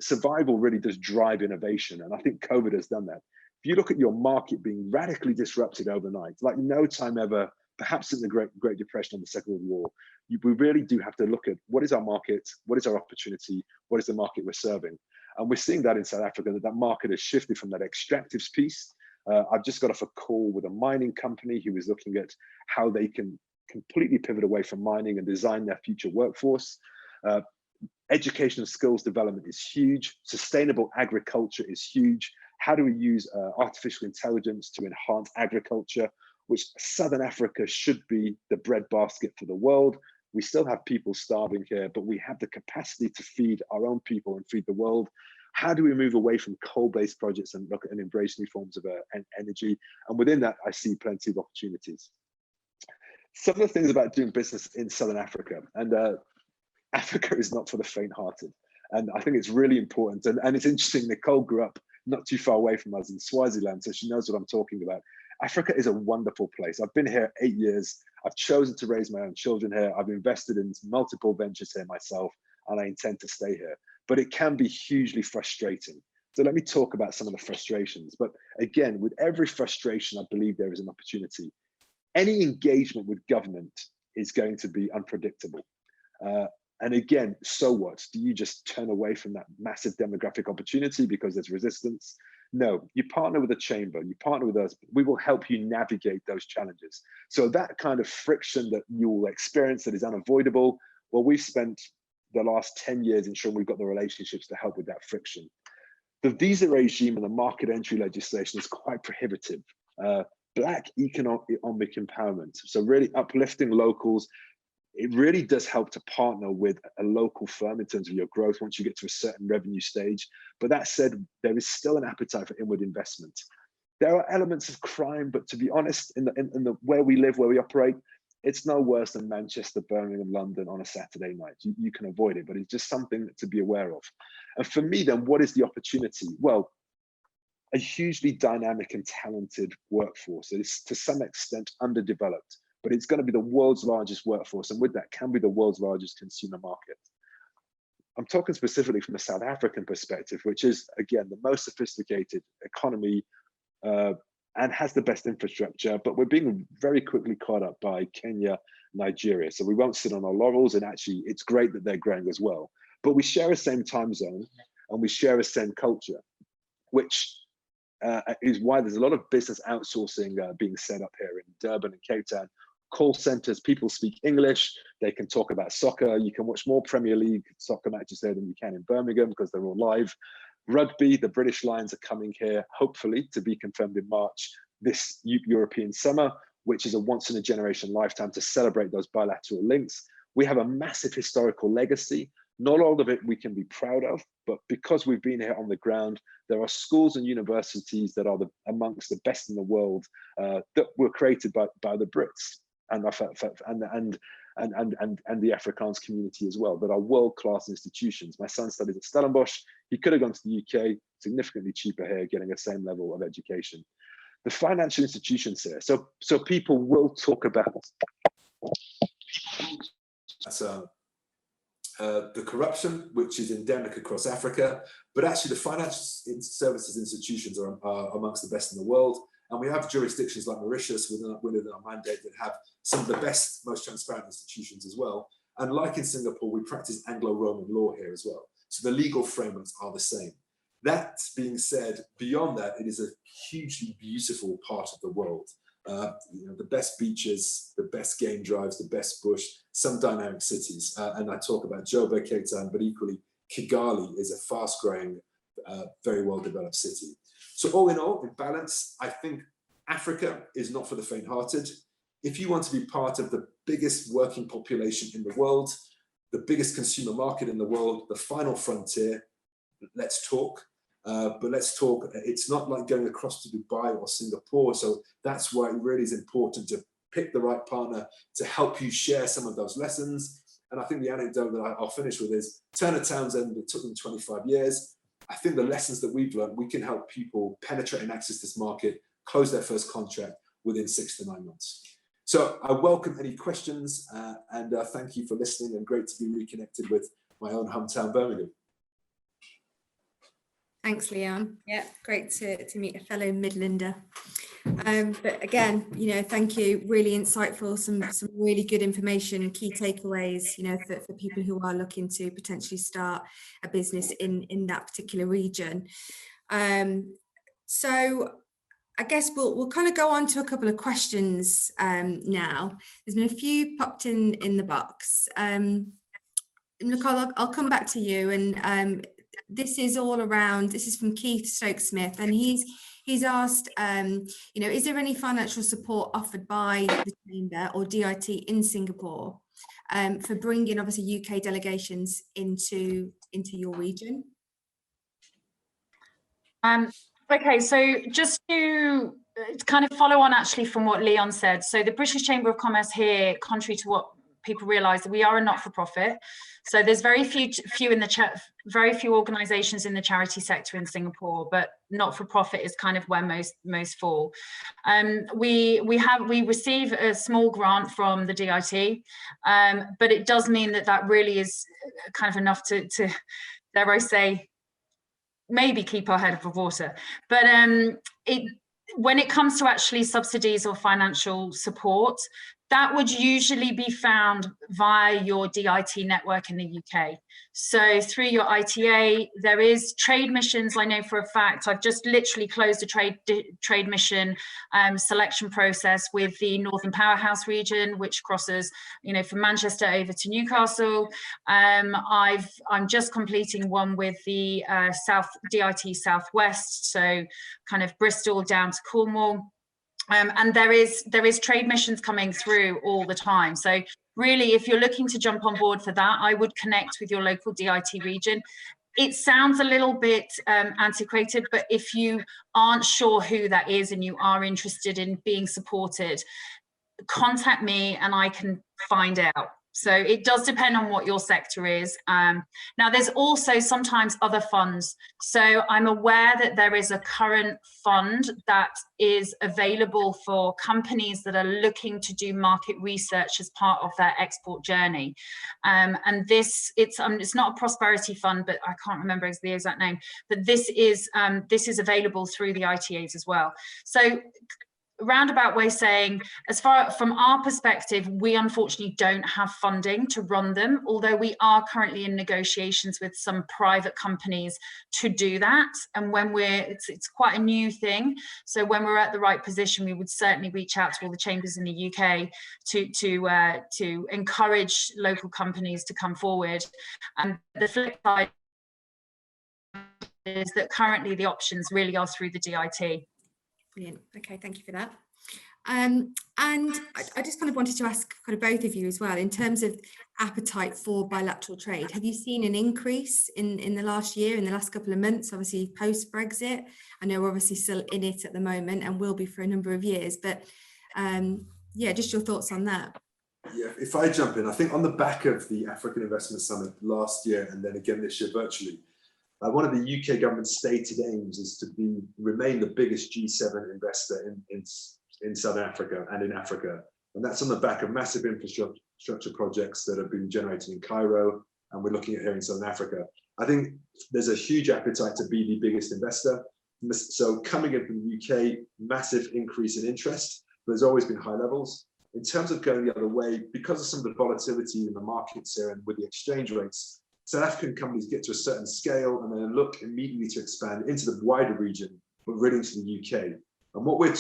survival really does drive innovation. And I think COVID has done that. If you look at your market being radically disrupted overnight, like no time ever, perhaps in the Great Depression or the Second World War, we really do have to look at what is our market, what is our opportunity, what is the market we're serving. And we're seeing that in South Africa, that market has shifted from that extractives piece. I've just got off a call with a mining company who is looking at how they can completely pivot away from mining and design their future workforce. Education and skills development is huge. Sustainable agriculture is huge. How do we use artificial intelligence to enhance agriculture, which Southern Africa should be the breadbasket for the world. We still have people starving here, but we have the capacity to feed our own people and feed the world. How do we move away from coal-based projects and look at and embrace new forms of energy? And within that, I see plenty of opportunities. Some of the things about doing business in Southern Africa, and Africa is not for the faint-hearted. And I think it's really important. And it's interesting, Nicole grew up not too far away from us in Swaziland, so she knows what I'm talking about. Africa is a wonderful place. I've been here 8 years. I've chosen to raise my own children here. I've invested in multiple ventures here myself, and I intend to stay here. But it can be hugely frustrating. So let me talk about some of the frustrations. But again, with every frustration, I believe there is an opportunity. Any engagement with government is going to be unpredictable. And again, so what? Do you just turn away from that massive demographic opportunity because there's resistance? No, you partner with a chamber, you partner with us, we will help you navigate those challenges. So that kind of friction that you will experience that is unavoidable, well, we've spent the last 10 years ensuring we've got the relationships to help with that friction. The visa regime and the market entry legislation is quite prohibitive. Black economic empowerment, so really uplifting locals. It really does help to partner with a local firm in terms of your growth once you get to a certain revenue stage. But that said, there is still an appetite for inward investment. There are elements of crime, but to be honest, in the where we live, where we operate, it's no worse than Manchester, Birmingham, London on a Saturday night. You can avoid it, but it's just something to be aware of. And for me, then, what is the opportunity? Well, a hugely dynamic and talented workforce that is to some extent underdeveloped, but it's going to be the world's largest workforce, and with that can be the world's largest consumer market. I'm talking specifically from a South African perspective, which is, again, the most sophisticated economy and has the best infrastructure, but we're being very quickly caught up by Kenya, Nigeria. So we won't sit on our laurels, and actually it's great that they're growing as well. But we share a same time zone and we share a same culture, which is why there's a lot of business outsourcing being set up here in Durban and Cape Town. Call centers, people speak English, they can talk about soccer. You can watch more Premier League soccer matches there than you can in Birmingham because they're all live. Rugby, the British Lions are coming here, hopefully to be confirmed in March, this European summer, which is a once in a generation lifetime to celebrate those bilateral links. We have a massive historical legacy. Not all of it we can be proud of, but because we've been here on the ground, there are schools and universities that are amongst the best in the world that were created by the Brits and the Afrikaans community as well, that are world-class institutions. My son studies at Stellenbosch. He could have gone to the UK, significantly cheaper here, getting the same level of education. The financial institutions here, so people will talk about the corruption, which is endemic across Africa, but actually the financial services institutions are amongst the best in the world. And we have jurisdictions like Mauritius within our mandate that have some of the best, most transparent institutions as well. And like in Singapore, we practice Anglo-Roman law here as well. So the legal frameworks are the same. That being said, beyond that, it is a hugely beautiful part of the world. The best beaches, the best game drives, the best bush, some dynamic cities. And I talk about Joburg, Cape Town, but equally Kigali is a fast-growing, very well-developed city. So all in all, in balance, I think Africa is not for the faint-hearted. If you want to be part of the biggest working population in the world, the biggest consumer market in the world, the final frontier, let's talk. But let's talk, it's not like going across to Dubai or Singapore. So that's why it really is important to pick the right partner to help you share some of those lessons. And I think the anecdote that I'll finish with is Turner Townsend, it took them 25 years. I think the lessons that we've learned, we can help people penetrate and access this market, close their first contract within 6 to 9 months. So I welcome any questions and thank you for listening, and great to be reconnected with my own hometown, Birmingham. Thanks, Leon. Yeah, great to meet a fellow Midlander. But again, thank you. Really insightful, some really good information and key takeaways, for people who are looking to potentially start a business in that particular region. So I guess we'll kind of go on to a couple of questions now. There's been a few popped in the box. Nicole, I'll come back to you, and this is all around, this is from Keith Stokes-Smith, and he's asked, is there any financial support offered by the Chamber or DIT in Singapore for bringing obviously UK delegations into your region? Okay, so just to kind of follow on actually from what Leon said, so the British Chamber of Commerce here, contrary to what people realise, we are a not-for-profit. So there's very few organisations in the charity sector in Singapore, but not-for-profit is kind of where most fall. We receive a small grant from the DIT, but it does mean that really is kind of enough to dare I say, maybe keep our head above water. But when it comes to actually subsidies or financial support, that would usually be found via your DIT network in the UK. So through your ITA, there is trade missions. I know for a fact, I've just literally closed a trade mission selection process with the Northern Powerhouse region, which crosses, from Manchester over to Newcastle. I'm just completing one with the DIT Southwest, so kind of Bristol down to Cornwall. And there is trade missions coming through all the time. So really, if you're looking to jump on board for that, I would connect with your local DIT region. It sounds a little bit antiquated, but if you aren't sure who that is and you are interested in being supported, contact me and I can find out. So it does depend on what your sector is. Now, there's also sometimes other funds. So I'm aware that there is a current fund that is available for companies that are looking to do market research as part of their export journey. And it's not a prosperity fund, but I can't remember the exact name. But this is available through the ITAs as well. So roundabout way saying, as far from our perspective, we unfortunately don't have funding to run them, although we are currently in negotiations with some private companies to do that. And when it's quite a new thing, so when we're at the right position, we would certainly reach out to all the chambers in the UK to encourage local companies to come forward. And the flip side is that currently the options really are through the DIT. Brilliant. Okay, thank you for that. And I just kind of wanted to ask kind of both of you as well, in terms of appetite for bilateral trade. Have you seen an increase in the last year, in the last couple of months, obviously post-Brexit? I know we're obviously still in it at the moment and will be for a number of years, but yeah, just your thoughts on that. Yeah, if I jump in, I think on the back of the African Investment Summit last year and then again this year virtually, one of the UK government's stated aims is to remain the biggest G7 investor in Southern Africa and in Africa. And that's on the back of massive infrastructure projects that have been generated in Cairo, and we're looking at here in Southern Africa. I think there's a huge appetite to be the biggest investor. So coming in from the UK, massive increase in interest, but there's always been high levels. In terms of going the other way, because of some of the volatility in the markets here and with the exchange rates, South African companies get to a certain scale and then look immediately to expand into the wider region, but really into the UK. And what we're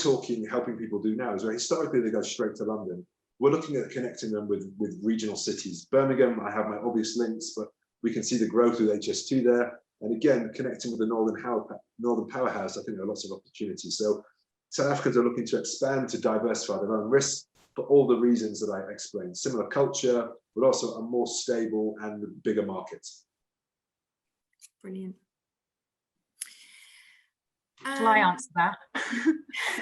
helping people do now is, where historically they go straight to London, we're looking at connecting them with regional cities. Birmingham, I have my obvious links, but we can see the growth with HS2 there. And again, connecting with the Northern Powerhouse, I think there are lots of opportunities. So South Africans are looking to expand, to diversify their own risks for all the reasons that I explained. Similar culture, but also a more stable and bigger market. Brilliant. Shall I answer that?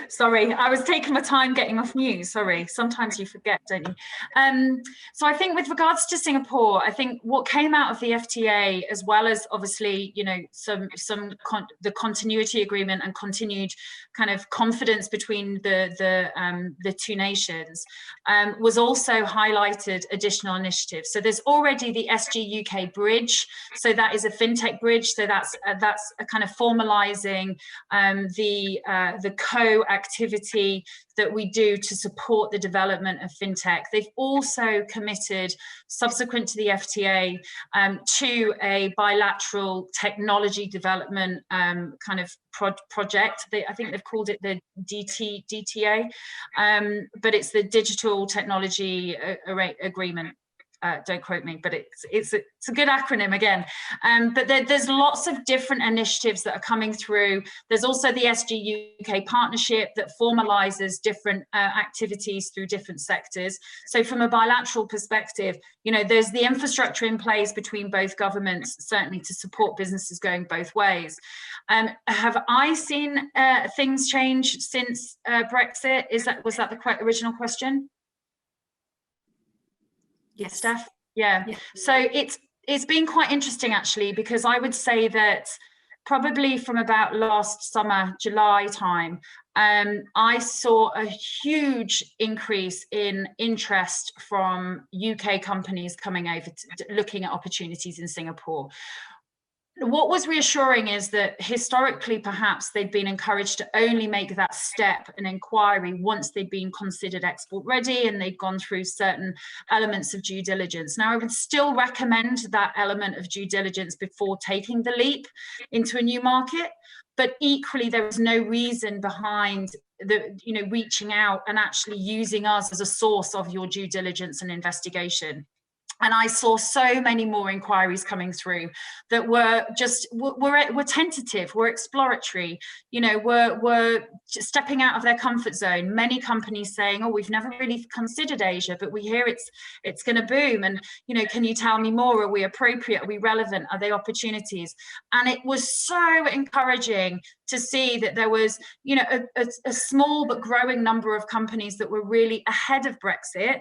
Sorry, I was taking my time getting off mute. Sorry, sometimes you forget, don't you? So I think with regards to Singapore, I think what came out of the FTA, as well as obviously, you know, the continuity agreement and continued kind of confidence between the two nations, was also highlighted additional initiatives. So there's already the SG UK bridge. So that is a fintech bridge. So that's a kind of formalizing the co-activity that we do to support the development of fintech. They've also committed, subsequent to the FTA, to a bilateral technology development kind of project. I think they've called it the DTA, but it's the Digital Technology Agreement. Don't quote me, but it's a good acronym again. But there's lots of different initiatives that are coming through. There's also the SG UK partnership that formalizes different activities through different sectors. So from a bilateral perspective, you know, there's the infrastructure in place between both governments, certainly to support businesses going both ways. Have I seen things change since Brexit? Was that the original question? Yes, Steph. Yeah. So it's been quite interesting actually, because I would say that probably from about last summer, July time, I saw a huge increase in interest from UK companies coming over to looking at opportunities in Singapore. What was reassuring is that historically, perhaps they'd been encouraged to only make that step, an inquiry, once they'd been considered export ready and they'd gone through certain elements of due diligence. Now, I would still recommend that element of due diligence before taking the leap into a new market, but equally, there was no reason behind reaching out and actually using us as a source of your due diligence and investigation. And I saw so many more inquiries coming through that were tentative, were exploratory, you know, were stepping out of their comfort zone. Many companies saying, "Oh, we've never really considered Asia, but we hear it's going to boom. And, you know, can you tell me more? Are we appropriate? Are we relevant? Are they opportunities?" And it was so encouraging to see that there was, you know, a small but growing number of companies that were really ahead of Brexit,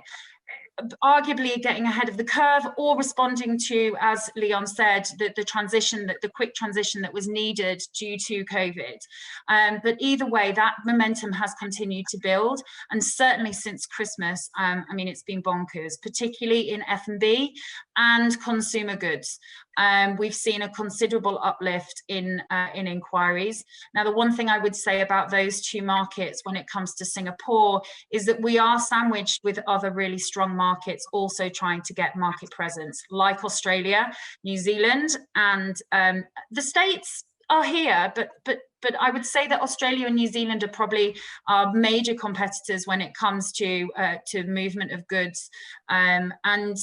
arguably getting ahead of the curve, or responding to, as Leon said, the quick transition that was needed due to COVID. But either way, that momentum has continued to build, and certainly since Christmas, I mean, it's been bonkers, particularly in F&B and consumer goods. We've seen a considerable uplift in inquiries. Now, the one thing I would say about those two markets when it comes to Singapore is that we are sandwiched with other really strong markets also trying to get market presence, like Australia, New Zealand, and the States are here, but I would say that Australia and New Zealand are probably our major competitors when it comes to movement of goods, and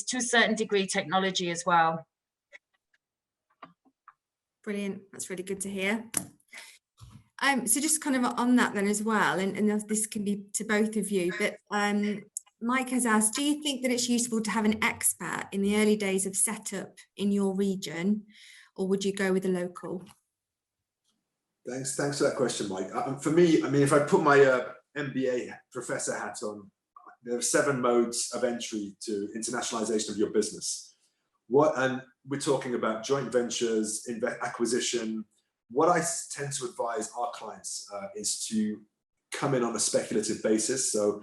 to a certain degree technology as well. Brilliant. That's really good to hear. So just kind of on that then as well, and this can be to both of you, but Mike has asked, do you think that it's useful to have an expat in the early days of setup in your region, or would you go with a local? Thanks for that question, Mike. For me, I mean, if I put my MBA professor hat on, there are 7 modes of entry to internationalization of your business. And we're talking about joint ventures, acquisition. What I tend to advise our clients is to come in on a speculative basis. So,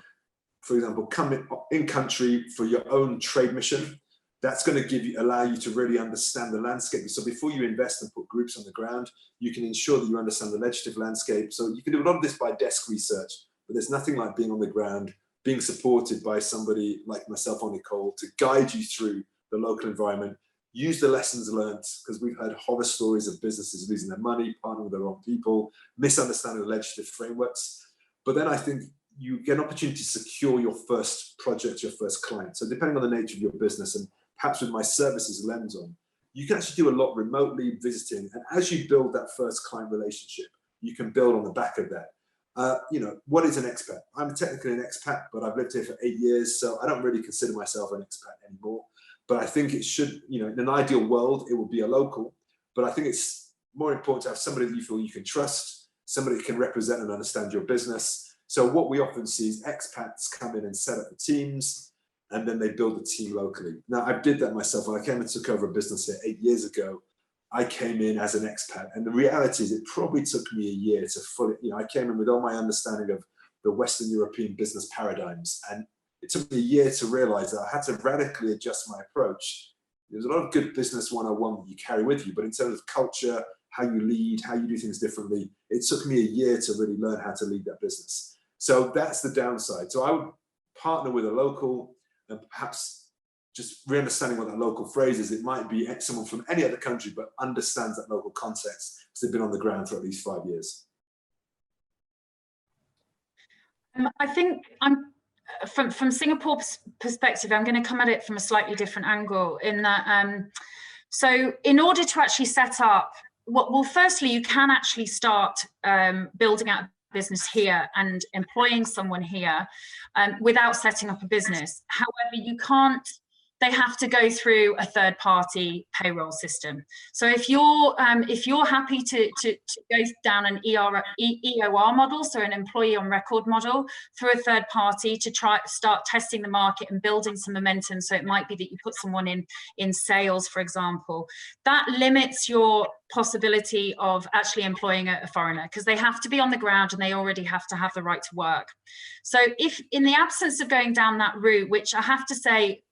for example, come in country for your own trade mission. That's going to allow you to really understand the landscape. So before you invest and put groups on the ground, you can ensure that you understand the legislative landscape. So you can do a lot of this by desk research, but there's nothing like being on the ground, being supported by somebody like myself or Nicole to guide you through the local environment. use the lessons learned, because we've heard horror stories of businesses losing their money, partnering with the wrong people, misunderstanding the legislative frameworks. But then I think you get an opportunity to secure your first project, your first client. So depending on the nature of your business, and perhaps with my services lens on, you can actually do a lot remotely, visiting. And as you build that first client relationship, you can build on the back of that. You know, what is an expat? I'm technically an expat, but I've lived here for 8 years, so I don't really consider myself an expat anymore. But I think it should, you know, in an ideal world, it will be a local. But I think it's more important to have somebody that you feel you can trust, somebody that can represent and understand your business. So what we often see is expats come in and set up the teams, and then they build the team locally. Now, I did that myself. When I came and took over a business here 8 years ago, I came in as an expat. And the reality is it probably took me a year to fully, you know, I came in with all my understanding of the Western European business paradigms. And it took me a year to realize that I had to radically adjust my approach. There's a lot of good business 101 that you carry with you, but in terms of culture, how you lead, how you do things differently, it took me a year to really learn how to lead that business. So that's the downside. So I would partner with a local, and perhaps just re-understanding what that local phrase is. It might be someone from any other country, but understands that local context because they've been on the ground for at least 5 years. I think from Singapore's perspective, I'm going to come at it from a slightly different angle in that, so in order to actually set up, well, firstly, you can actually start building out a business here and employing someone here without setting up a business. However, you can't, they have to go through a third-party payroll system. So if you're happy to go down an EOR model, so an employee on record model, through a third party to start testing the market and building some momentum. So it might be that you put someone in sales, for example. That limits your possibility of actually employing a foreigner, because they have to be on the ground and they already have to have the right to work. So if in the absence of going down that route, which I have to say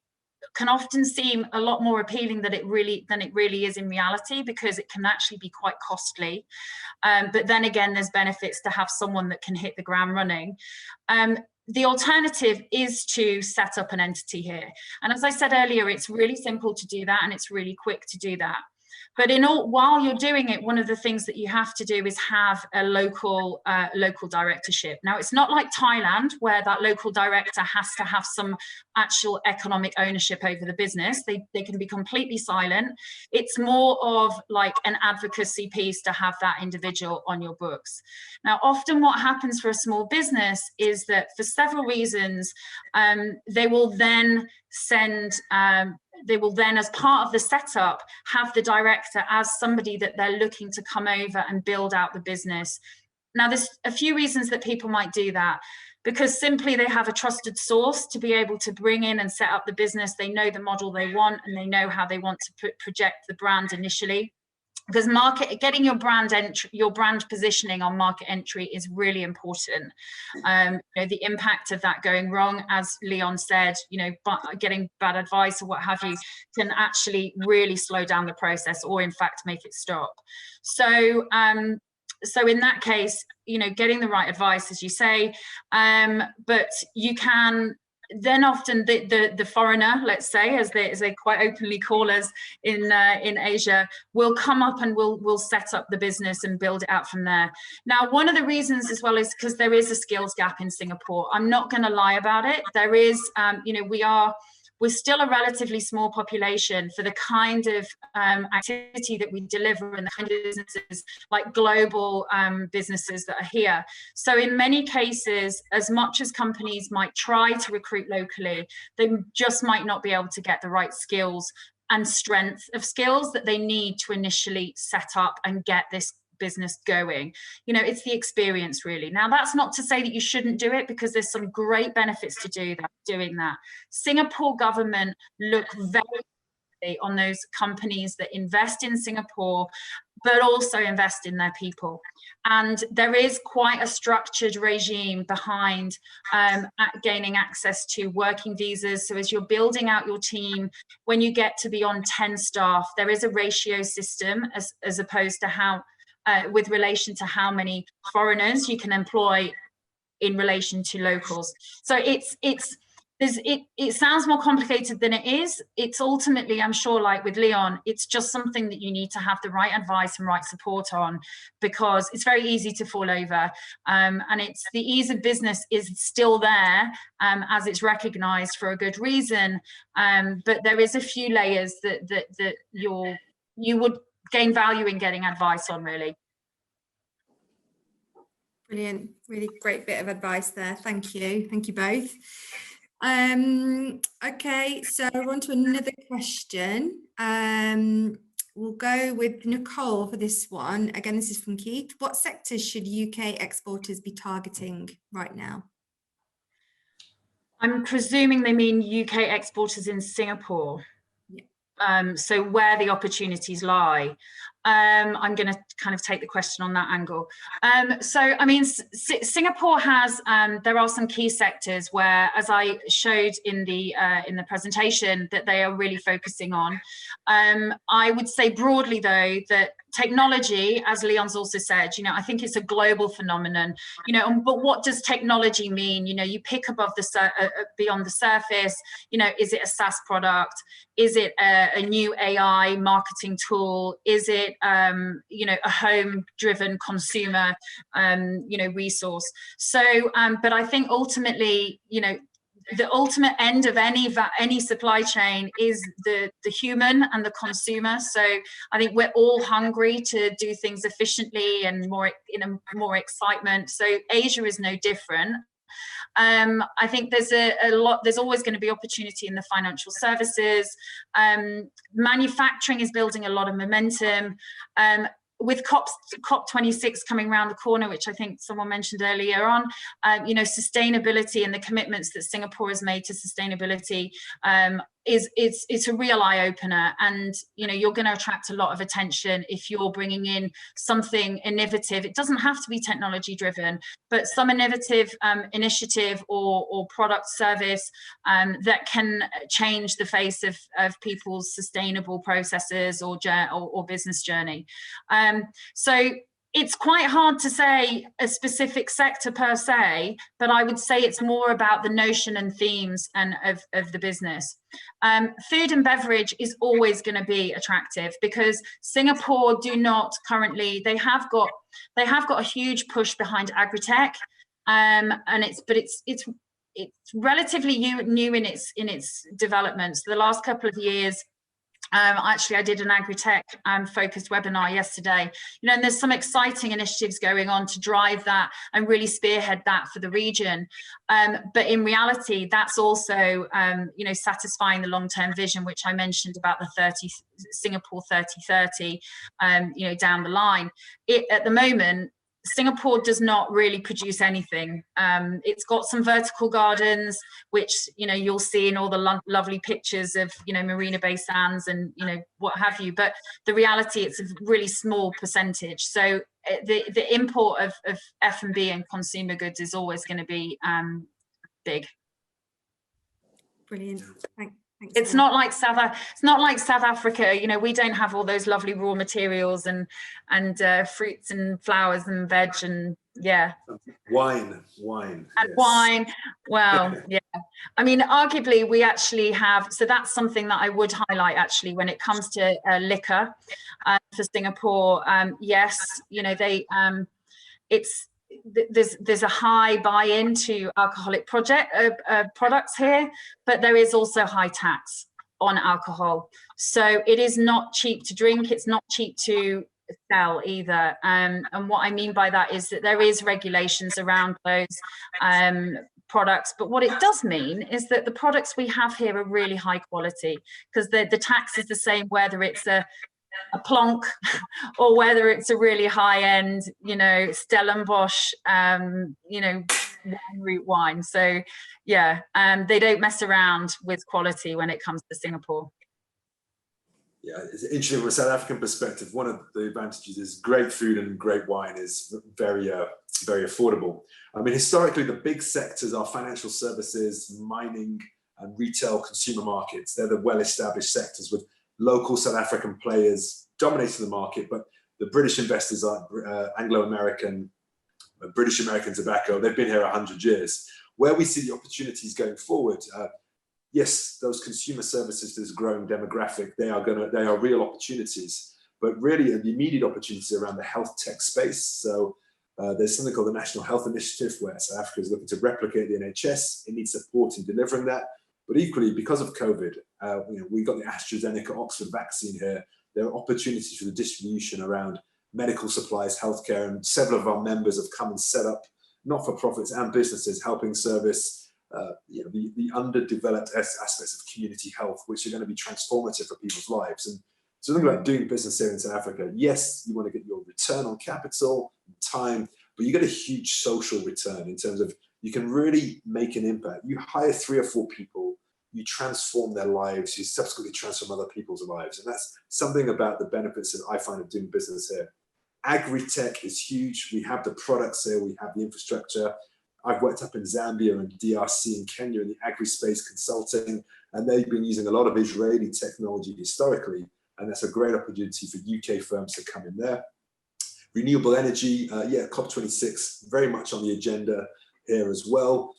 can often seem a lot more appealing than it really is in reality, because it can actually be quite costly. But then again, there's benefits to have someone that can hit the ground running. The alternative is to set up an entity here. And as I said earlier, it's really simple to do that, and it's really quick to do that. But while you're doing it, one of the things that you have to do is have a local directorship. Now, it's not like Thailand, where that local director has to have some actual economic ownership over the business. They can be completely silent. It's more of like an advocacy piece to have that individual on your books. Now, often what happens for a small business is that for several reasons, they will then as part of the setup, have the director as somebody that they're looking to come over and build out the business. Now, there's a few reasons that people might do that, because simply they have a trusted source to be able to bring in and set up the business. They know the model they want, and they know how they want to project the brand initially. Because getting your brand positioning on market entry is really important. You know, the impact of that going wrong, as Leon said, you know, getting bad advice or what have you, can actually really slow down the process, or in fact make it stop. So so in that case, you know, getting the right advice, as you say, but you can. Then often the foreigner, let's say, as they quite openly call us in Asia, will come up and will set up the business and build it out from there. Now, one of the reasons as well is because there is a skills gap in Singapore. I'm not going to lie about it. There is, you know, we're still a relatively small population for the kind of activity that we deliver and the kind of businesses, like global businesses that are here. So in many cases, as much as companies might try to recruit locally, they just might not be able to get the right skills and strength of skills that they need to initially set up and get this business going. You know, it's the experience really. Now, that's not to say that you shouldn't do it, because there's some great benefits to doing that. Singapore government look very on those companies that invest in Singapore, but also invest in their people. And there is quite a structured regime behind gaining access to working visas. So as you're building out your team, when you get to beyond 10 staff, there is a ratio system as opposed to how with relation to how many foreigners you can employ in relation to locals. So it's it sounds more complicated than it is. It's ultimately, I'm sure, like with Leon, it's just something that you need to have the right advice and right support on, because it's very easy to fall over. And it's the ease of business is still there, as it's recognized for a good reason. But there is a few layers that you would gain value in getting advice on, really. Brilliant, really great bit of advice there. Thank you both. Okay, so on to another question. We'll go with Nicole for this one. Again, this is from Keith. What sectors should UK exporters be targeting right now? I'm presuming they mean UK exporters in Singapore. Yeah. So where the opportunities lie. I'm going to kind of take the question on that angle. So, I mean, Singapore has, there are some key sectors where, as I showed in the presentation, that they are really focusing on. I would say broadly, though, that technology, as Leon's also said, you know, I think it's a global phenomenon, you know, but what does technology mean? You know, you pick above the, beyond the surface, you know, is it a SaaS product? Is it a new AI marketing tool? Is it, you know, a home-driven consumer, you know, resource? So, but I think ultimately, you know, the ultimate end of any supply chain is the human and the consumer. So I think we're all hungry to do things efficiently and more more excitement. So Asia is no different. I think there's there's always going to be opportunity in the financial services. Manufacturing is building a lot of momentum. With COP26 coming around the corner, which I think someone mentioned earlier on, you know, sustainability and the commitments that Singapore has made to sustainability it's a real eye-opener, and you know, you're going to attract a lot of attention if you're bringing in something innovative. It doesn't have to be technology driven, but some innovative initiative or product service that can change the face of people's sustainable processes or business journey. So it's quite hard to say a specific sector per se, but I would say it's more about the notion and themes and of the business. Food and beverage is always going to be attractive because Singapore do not currently, they have got a huge push behind agri-tech, and it's relatively new in its development. So the last couple of years, actually, I did an agri-tech focused webinar yesterday, you know, and there's some exciting initiatives going on to drive that and really spearhead that for the region. But in reality, that's also, you know, satisfying the long-term vision, which I mentioned about the Singapore 3030, you know, down the line. At the moment, Singapore does not really produce anything. It's got some vertical gardens, which, you know, you'll see in all the lovely pictures of, you know, Marina Bay Sands and, you know, what have you. But the reality, it's a really small percentage. So the import of F&B and consumer goods is always going to be big. Brilliant. Thanks. It's not like South Africa, you know, we don't have all those lovely raw materials and fruits and flowers and veg and yeah. Wine. And yes. Wine. Well, yeah. I mean, arguably we actually have, so that's something that I would highlight actually when it comes to liquor for Singapore. Yes, you know, they, there's a high buy-in to alcoholic products here, but there is also high tax on alcohol. So it is not cheap to drink. It's not cheap to sell either. And what I mean by that is that there is regulations around those products. But what it does mean is that the products we have here are really high quality, because the tax is the same whether it's a plonk or whether it's a really high-end, you know, Stellenbosch, you know, root wine. So yeah, they don't mess around with quality when it comes to Singapore. Yeah, it's interesting from a South African perspective. One of the advantages is great food and great wine is very affordable. I mean, historically, the big sectors are financial services, mining, and retail consumer markets. They're the well-established sectors with local South African players dominating the market, but the British investors are Anglo-American, British American Tobacco. They've been here 100 years. where we see the opportunities going forward, yes, those consumer services, this growing demographic, they are real opportunities, but really the immediate opportunities around the health tech space. So there's something called the National Health Initiative, where South Africa is looking to replicate the NHS. It needs support in delivering that. But equally, because of COVID, we got the AstraZeneca Oxford vaccine here. There are opportunities for the distribution around medical supplies, healthcare, and several of our members have come and set up not-for-profits and businesses helping service the underdeveloped aspects of community health, which are going to be transformative for people's lives. And so think about doing business here in South Africa. Yes, you want to get your return on capital, time, but you get a huge social return in terms of you can really make an impact. You hire 3 or 4 people, you transform their lives, you subsequently transform other people's lives. And that's something about the benefits that I find of doing business here. Agri-tech is huge. We have the products here, we have the infrastructure. I've worked up in Zambia and DRC and Kenya in the agri-space consulting, and they've been using a lot of Israeli technology historically, and that's a great opportunity for UK firms to come in there. Renewable energy, COP26, very much on the agenda here as well.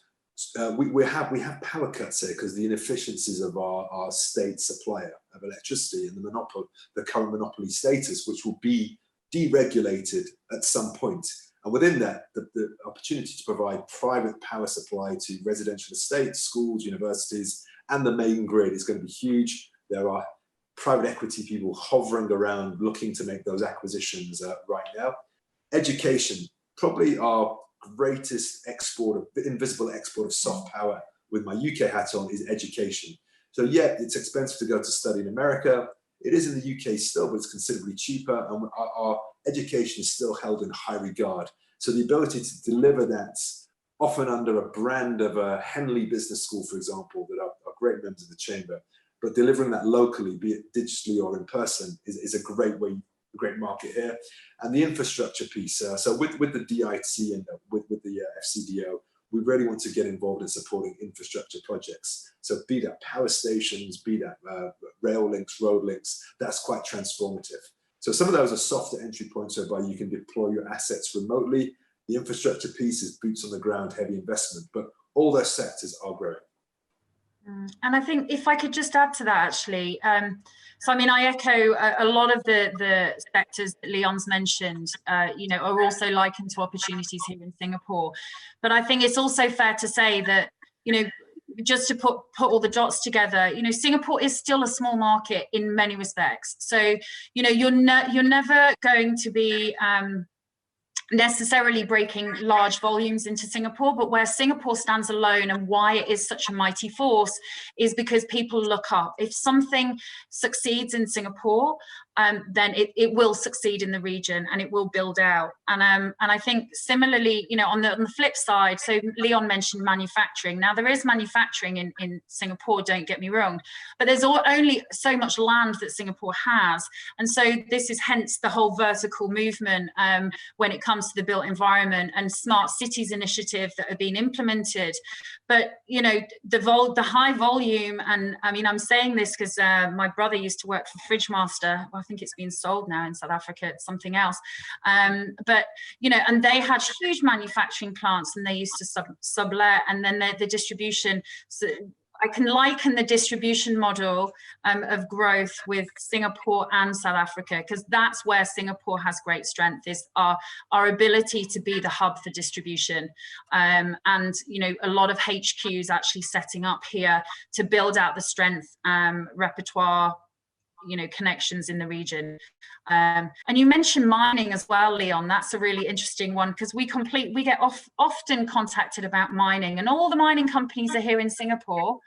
We have power cuts here because the inefficiencies of our state supplier of electricity and the current monopoly status, which will be deregulated at some point. And within that, the opportunity to provide private power supply to residential estates, schools, universities, and the main grid is going to be huge. There are private equity people hovering around looking to make those acquisitions right now. Education, probably our greatest invisible export of soft power with my UK hat on is education. So yeah, it's expensive to go to study in America. It is in the UK still, but it's considerably cheaper, and our education is still held in high regard. So the ability to deliver that, often under a brand of a Henley Business School, for example, that are great members of the chamber, but delivering that locally, be it digitally or in person, is a great market here. And the infrastructure piece, so with the DIT and with the FCDO, we really want to get involved in supporting infrastructure projects. So be that power stations, be that rail links, road links, that's quite transformative. So some of those are softer entry points whereby you can deploy your assets remotely. The infrastructure piece is boots on the ground, heavy investment, but all those sectors are growing. And I think if I could just add to that, actually, so I mean, I echo a lot of the sectors that Leon's mentioned, are also likened to opportunities here in Singapore. But I think it's also fair to say that, just to put all the dots together, Singapore is still a small market in many respects. So, you're never going to be necessarily breaking large volumes into Singapore, but where Singapore stands alone and why it is such a mighty force is because people look up. If something succeeds in Singapore, then it will succeed in the region and it will build out. And I think similarly, on the flip side, so Leon mentioned manufacturing. Now there is manufacturing in Singapore, don't get me wrong, but there's only so much land that Singapore has. And so this is hence the whole vertical movement when it comes to the built environment and smart cities initiative that are being implemented. But, the high volume, and I mean, I'm saying this because my brother used to work for Fridge Master. Well, I think it's been sold now in South Africa, it's something else. But, and they had huge manufacturing plants and they used to sublet, and then the distribution. So I can liken the distribution model of growth with Singapore and South Africa, because that's where Singapore has great strength, is our ability to be the hub for distribution. And, a lot of HQs actually setting up here to build out the strength, repertoire, connections in the region. And you mentioned mining as well, Leon. That's a really interesting one, because we get often contacted about mining, and all the mining companies are here in Singapore,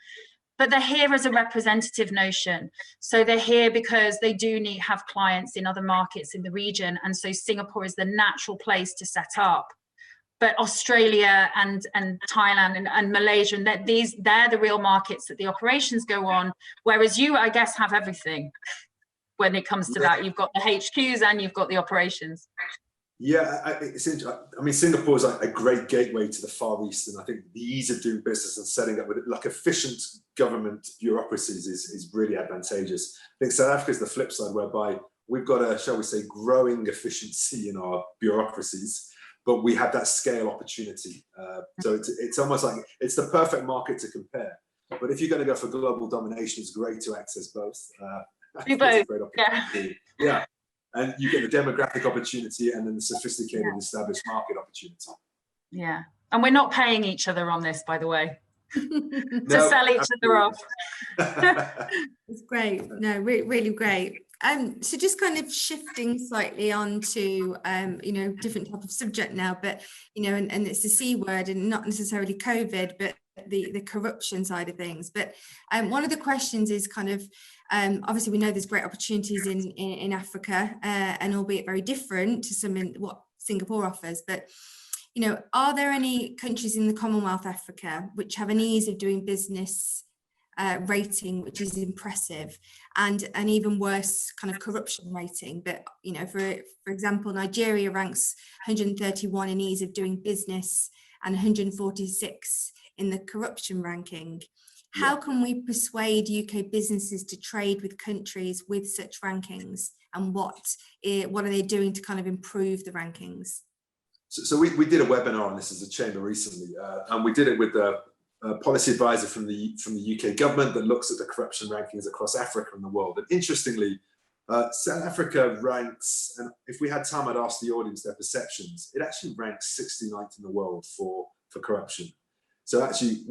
but they're here as a representative notion. So they're here because they do have clients in other markets in the region, and so Singapore is the natural place to set up. But Australia and Thailand and Malaysia, and they're the real markets that the operations go on. Whereas you, I guess, have everything when it comes to that. You've got the HQs and you've got the operations. Yeah, it's interesting. I mean, Singapore is a great gateway to the Far East, and I think the ease of doing business and setting up with efficient government bureaucracies is really advantageous. I think South Africa is the flip side, whereby we've got a, shall we say, growing efficiency in our bureaucracies. but we have that scale opportunity. So it's almost like it's the perfect market to compare. But if you're going to go for global domination, it's great to access both. Do both, yeah. And you get the demographic opportunity and then the sophisticated established market opportunity. Yeah, and we're not paying each other on this, by the way. To sell each other off. It's great. No, really great. So just kind of shifting slightly on to different type of subject now, but and it's the C word and not necessarily COVID, but the corruption side of things. But one of the questions is kind of obviously we know there's great opportunities in Africa, and albeit very different to some in what Singapore offers, but are there any countries in the Commonwealth Africa which have an ease of doing business rating which is impressive, and an even worse kind of corruption rating? But for example, Nigeria ranks 131 in ease of doing business and 146 in the corruption ranking. How can we persuade UK businesses to trade with countries with such rankings, and what are they doing to kind of improve the rankings? So we did a webinar on this as a chamber recently, and we did it with a policy advisor from the UK government that looks at the corruption rankings across Africa and the world. And interestingly, South Africa ranks, and if we had time, I'd ask the audience their perceptions. It actually ranks 69th in the world for corruption. So actually,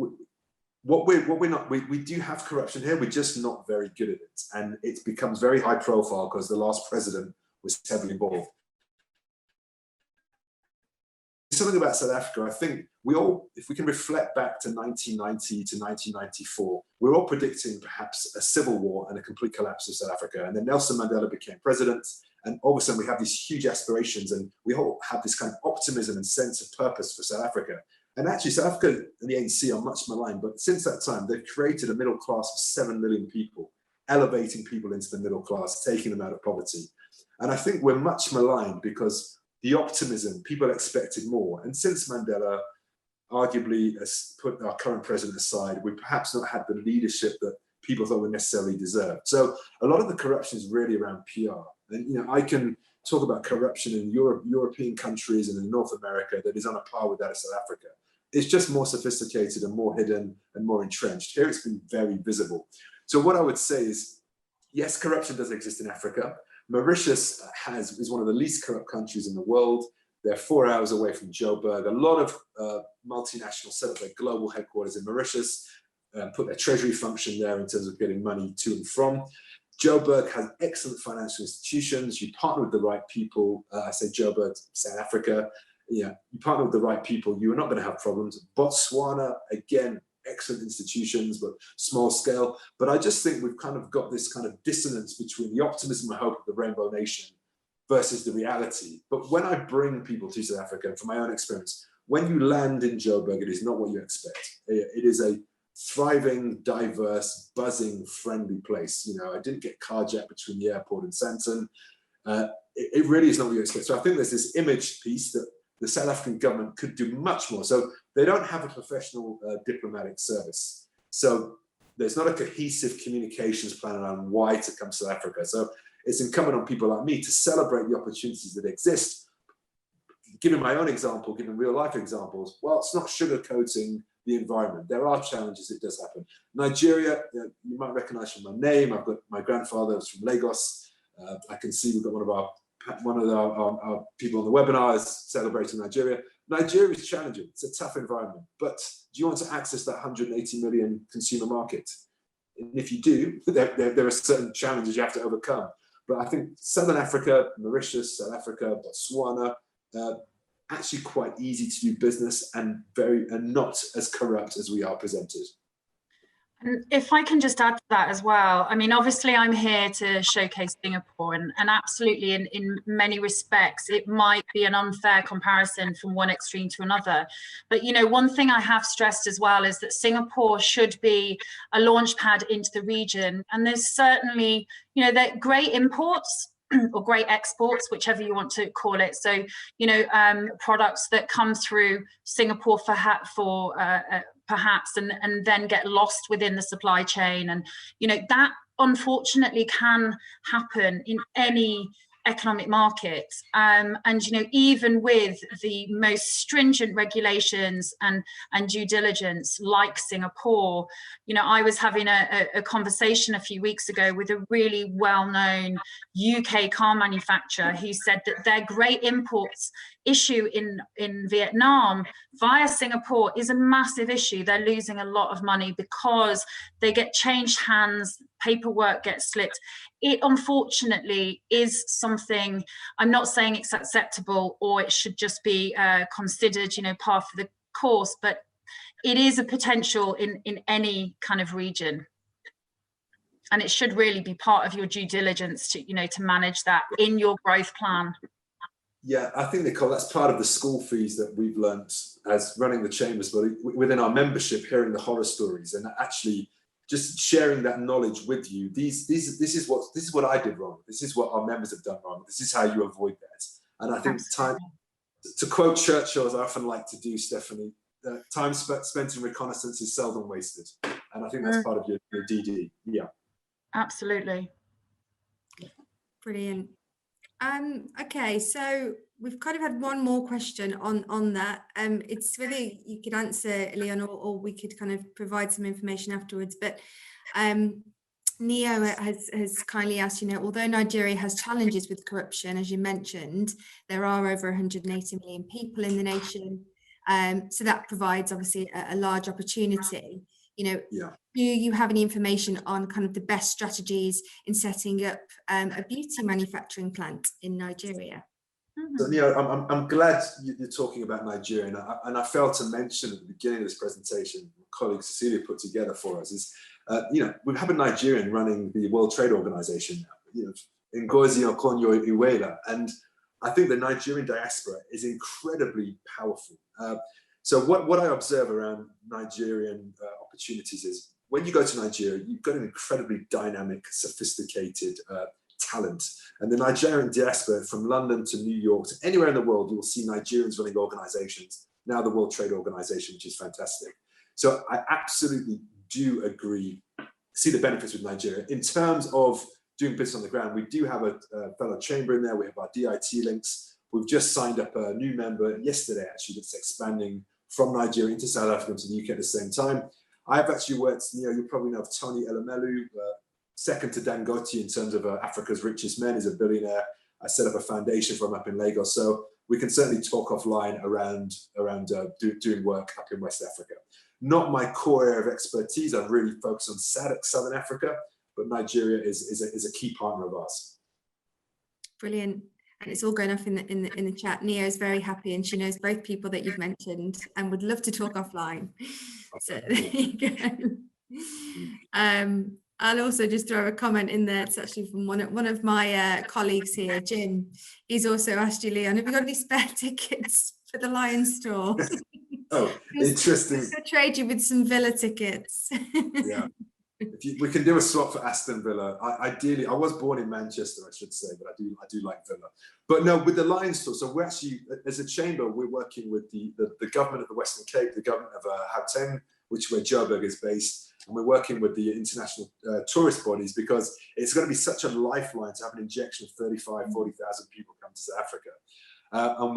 we do have corruption here. We're just not very good at it, and it becomes very high profile because the last president was heavily involved. Something about South Africa, I think if we can reflect back to 1990 to 1994, we're all predicting perhaps a civil war and a complete collapse of South Africa. And then Nelson Mandela became president, and all of a sudden we have these huge aspirations, and we all have this kind of optimism and sense of purpose for South Africa. And actually South Africa and the ANC are much maligned, but since that time, they've created a middle class of 7 million people, elevating people into the middle class, taking them out of poverty. And I think we're much maligned because the optimism, people expected more. And since Mandela arguably has put our current president aside, we perhaps not had the leadership that people thought we necessarily deserved. So a lot of the corruption is really around PR. And I can talk about corruption in European countries and in North America that is on a par with that of South Africa. It's just more sophisticated and more hidden and more entrenched. Here it's been very visible. So what I would say is, yes, corruption does exist in Africa. Mauritius is one of the least corrupt countries in the world. They're 4 hours away from Joburg. A lot of multinationals set up their global headquarters in Mauritius, put their treasury function there in terms of getting money to and from. Joburg has excellent financial institutions. You partner with the right people. I say Joburg, South Africa. You partner with the right people, you are not going to have problems. Botswana, again, excellent institutions, but small scale. But I just think we've kind of got this kind of dissonance between the optimism and hope of the Rainbow Nation versus the reality. But when I bring people to South Africa, from my own experience, when you land in Joburg, it is not what you expect. It is a thriving, diverse, buzzing, friendly place. I didn't get carjacked between the airport and Sandton. It really is not what you expect. So I think there's this image piece that the South African government could do much more. So they don't have a professional diplomatic service. So there's not a cohesive communications plan around why to come to South Africa. So it's incumbent on people like me to celebrate the opportunities that exist. Given my own example, given real life examples, well, it's not sugarcoating the environment. There are challenges, it does happen. Nigeria, you might recognize from my name, I've got my grandfather was from Lagos. I can see we've got one of our people on the webinar is celebrating Nigeria. Nigeria is challenging. It's a tough environment, but do you want to access that 180 million consumer market? And if you do, there are certain challenges you have to overcome. But I think Southern Africa, Mauritius, South Africa, Botswana, actually quite easy to do business and not as corrupt as we are presented. And if I can just add to that as well, I mean, obviously I'm here to showcase Singapore, and absolutely in many respects, it might be an unfair comparison from one extreme to another. But, one thing I have stressed as well is that Singapore should be a launch pad into the region. And there's certainly, they're great imports or great exports, whichever you want to call it. So, products that come through Singapore perhaps and then get lost within the supply chain. And, that unfortunately can happen in any economic market. And, you know, even with the most stringent regulations and due diligence like Singapore, you know, I was having a conversation a few weeks ago with a really well-known UK car manufacturer who said that their great imports issue in Vietnam via Singapore is a massive issue. They're losing a lot of money because they get changed hands, paperwork gets slipped. It unfortunately is something, I'm not saying it's acceptable or it should just be considered, you know, part of the course, but it is a potential in any kind of region. And it should really be part of your due diligence to, you know, to manage that in your growth plan. Yeah, I think, Nicole, that's part of the school fees that we've learnt as running the chambers, but within our membership, hearing the horror stories and actually just sharing that knowledge with you. This is what I did wrong. This is what our members have done wrong. This is how you avoid that. And I think time, to quote Churchill, as I often like to do, Stephanie, time spent in reconnaissance is seldom wasted. And I think that's part of your DD. Yeah. Absolutely. Brilliant. Okay, so we've kind of had one more question on that. It's whether you could answer, Leon, or we could kind of provide some information afterwards. But Neo has kindly asked, you know, although Nigeria has challenges with corruption, as you mentioned, there are over 180 million people in the nation. So that provides obviously a large opportunity. You know, do you have any information on kind of the best strategies in setting up a beauty manufacturing plant in Nigeria? So, Neo, I'm glad you're talking about Nigeria, and I failed to mention at the beginning of this presentation, my colleague Cecilia put together for us, is, you know, we have a Nigerian running the World Trade Organization now, you know, Ngozi Okonjo-Iweala, and I think the Nigerian diaspora is incredibly powerful. So what I observe around Nigerian opportunities is when you go to Nigeria, you've got an incredibly dynamic, sophisticated talent. And the Nigerian diaspora from London to New York to anywhere in the world, you will see Nigerians running organizations, now the World Trade Organization, which is fantastic. So I absolutely do agree, see the benefits with Nigeria. In terms of doing business on the ground, we do have a fellow chamber in there, we have our DIT links. We've just signed up a new member yesterday, actually, that's expanding from Nigeria into South Africa and to the UK at the same time. I've actually worked, you know, you probably know of Tony Elumelu, second to Dangote in terms of Africa's richest men. He's a billionaire. I set up a foundation for him up in Lagos. So we can certainly talk offline around doing work up in West Africa. Not my core area of expertise. I'm really focused on SADC, Southern Africa, but Nigeria is a key partner of ours. Brilliant. And it's all going off in the chat. Neo is very happy, and she knows both people that you've mentioned and would love to talk offline. So there you go. I'll also just throw a comment in there. It's actually from one of my colleagues here, Jim. He's also asked you, Leon, have you got any spare tickets for the Lions store? Oh, interesting. I'll trade you with some Villa tickets. Yeah. We can do a swap for Aston Villa. Ideally, I was born in Manchester, I should say, but I do like Villa. But no, with the Lions store, so we're actually, as a chamber, we're working with the government of the Western Cape, the government of Gauteng, which where Joburg is based, and we're working with the international tourist bodies because it's going to be such a lifeline to have an injection of 35,000, 40,000 people come to South Africa. And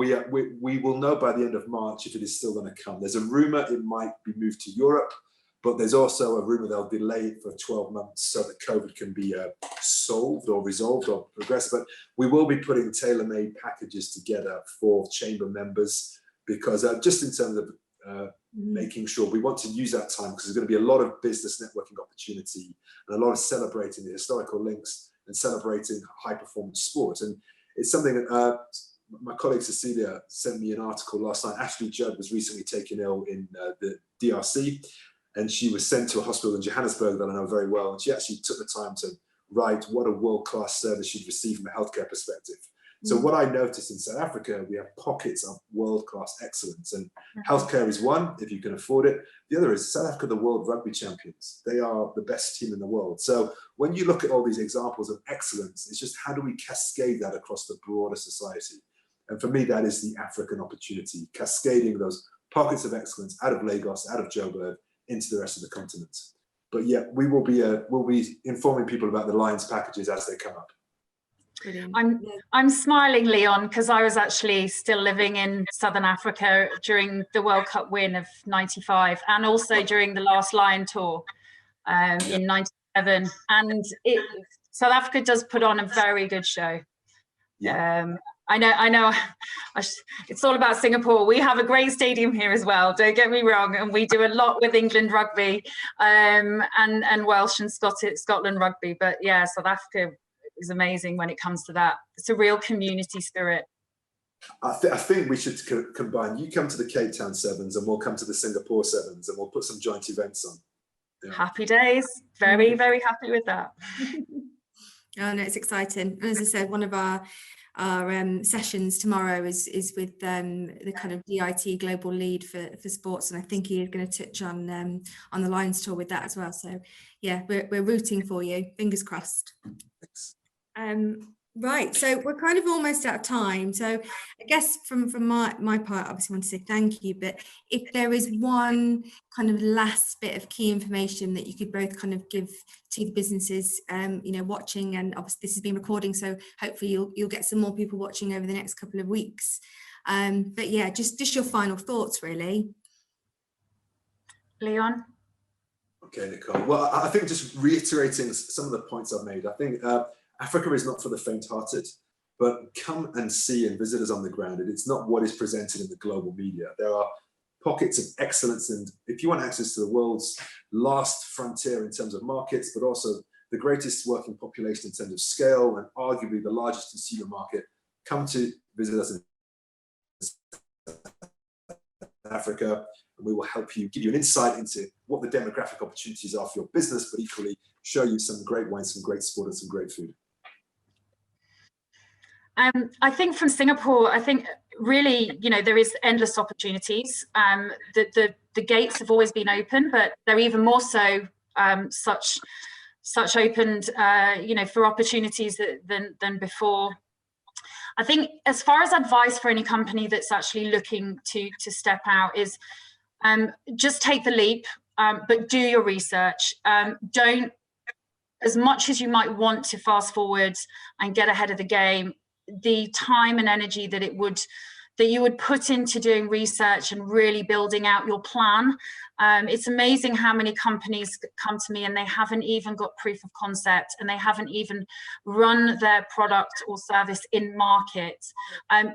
we will know by the end of March if it is still going to come. There's a rumor it might be moved to Europe, but there's also a rumor they'll delay it for 12 months so that COVID can be solved or resolved or progressed. But we will be putting tailor-made packages together for chamber members because just in terms of making sure we want to use that time because there's going to be a lot of business networking opportunity and a lot of celebrating the historical links and celebrating high-performance sport. And it's something that my colleague Cecilia sent me an article last night. Ashley Judd was recently taken ill in the DRC. And she was sent to a hospital in Johannesburg that I know very well. And she actually took the time to write what a world-class service she'd received from a healthcare perspective. So what I noticed in South Africa, we have pockets of world-class excellence. And healthcare is one, if you can afford it. The other is South Africa, the world rugby champions. They are the best team in the world. So when you look at all these examples of excellence, it's just how do we cascade that across the broader society? And for me, that is the African opportunity, cascading those pockets of excellence out of Lagos, out of Joburg, into the rest of the continent. But yeah, we'll be informing people about the Lions packages as they come up. Brilliant. I'm smiling, Leon, because I was actually still living in Southern Africa during the World Cup win of '95, and also during the last Lion Tour in '97. And South Africa does put on a very good show. Yeah. I know. It's all about Singapore. We have a great stadium here as well. Don't get me wrong, and we do a lot with England rugby, and Welsh and Scotland rugby. But yeah, South Africa is amazing when it comes to that. It's a real community spirit. I think we should combine. You come to the Cape Town Sevens and we'll come to the Singapore Sevens, and we'll put some joint events on. Yeah. Happy days. Very, very happy with that. Oh no, it's exciting. And as I said, one of our sessions tomorrow is with the kind of DIT global lead for sports, and I think he is going to touch on the Lions Tour with that as well. So yeah, we're rooting for you. Fingers crossed. Thanks. Right, so we're kind of almost out of time. So I guess from my part, I obviously want to say thank you, but if there is one kind of last bit of key information that you could both kind of give to the businesses, watching, and obviously this has been recording, so hopefully you'll get some more people watching over the next couple of weeks. But yeah, just your final thoughts, really. Leon? Okay, Nicole. Well, I think just reiterating some of the points I've made, I think Africa is not for the faint-hearted, but come and see and visit us on the ground. It's not what is presented in the global media. There are pockets of excellence, and if you want access to the world's last frontier in terms of markets, but also the greatest working population in terms of scale and arguably the largest consumer market, come to visit us in Africa, and we will help you, give you an insight into what the demographic opportunities are for your business, but equally show you some great wine, some great sport, and some great food. I think from Singapore, I think really, there is endless opportunities. The gates have always been open, but they're even more so such opened, for opportunities than before. I think as far as advice for any company that's actually looking to step out is just take the leap, but do your research. Don't, as much as you might want to fast forward and get ahead of the game, the time and energy that you would put into doing research and really building out your plan. It's amazing how many companies come to me and they haven't even got proof of concept, and they haven't even run their product or service in market.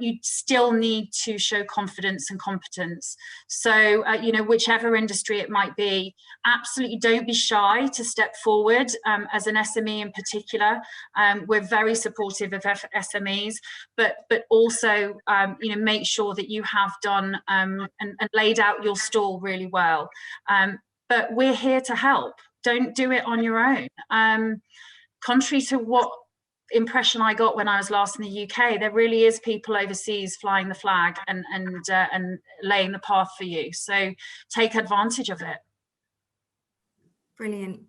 You still need to show confidence and competence. So, whichever industry it might be, absolutely don't be shy to step forward. As an SME in particular, we're very supportive of SMEs, but also, make sure that you have done and laid out your stall really well. But we're here to help. Don't do it on your own. Contrary to what impression I got when I was last in the UK, there really is people overseas flying the flag and laying the path for you. So take advantage of it. Brilliant.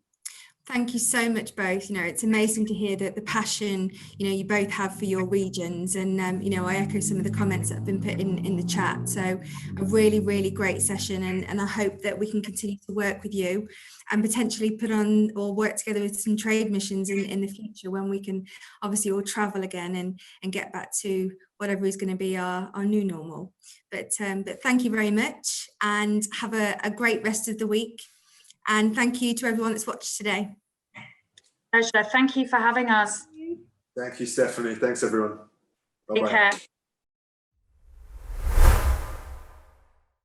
Thank you so much both. It's amazing to hear that the passion, you both have for your regions, and, I echo some of the comments that have been put in the chat. So a really, really great session, and I hope that we can continue to work with you and potentially put on or work together with some trade missions in the future, when we can obviously all travel again and get back to whatever is going to be our new normal. But thank you very much, and have a great rest of the week. And thank you to everyone that's watched today. Pleasure. Thank you for having us. Thank you, Stephanie. Thanks, everyone. Bye-bye. Take care.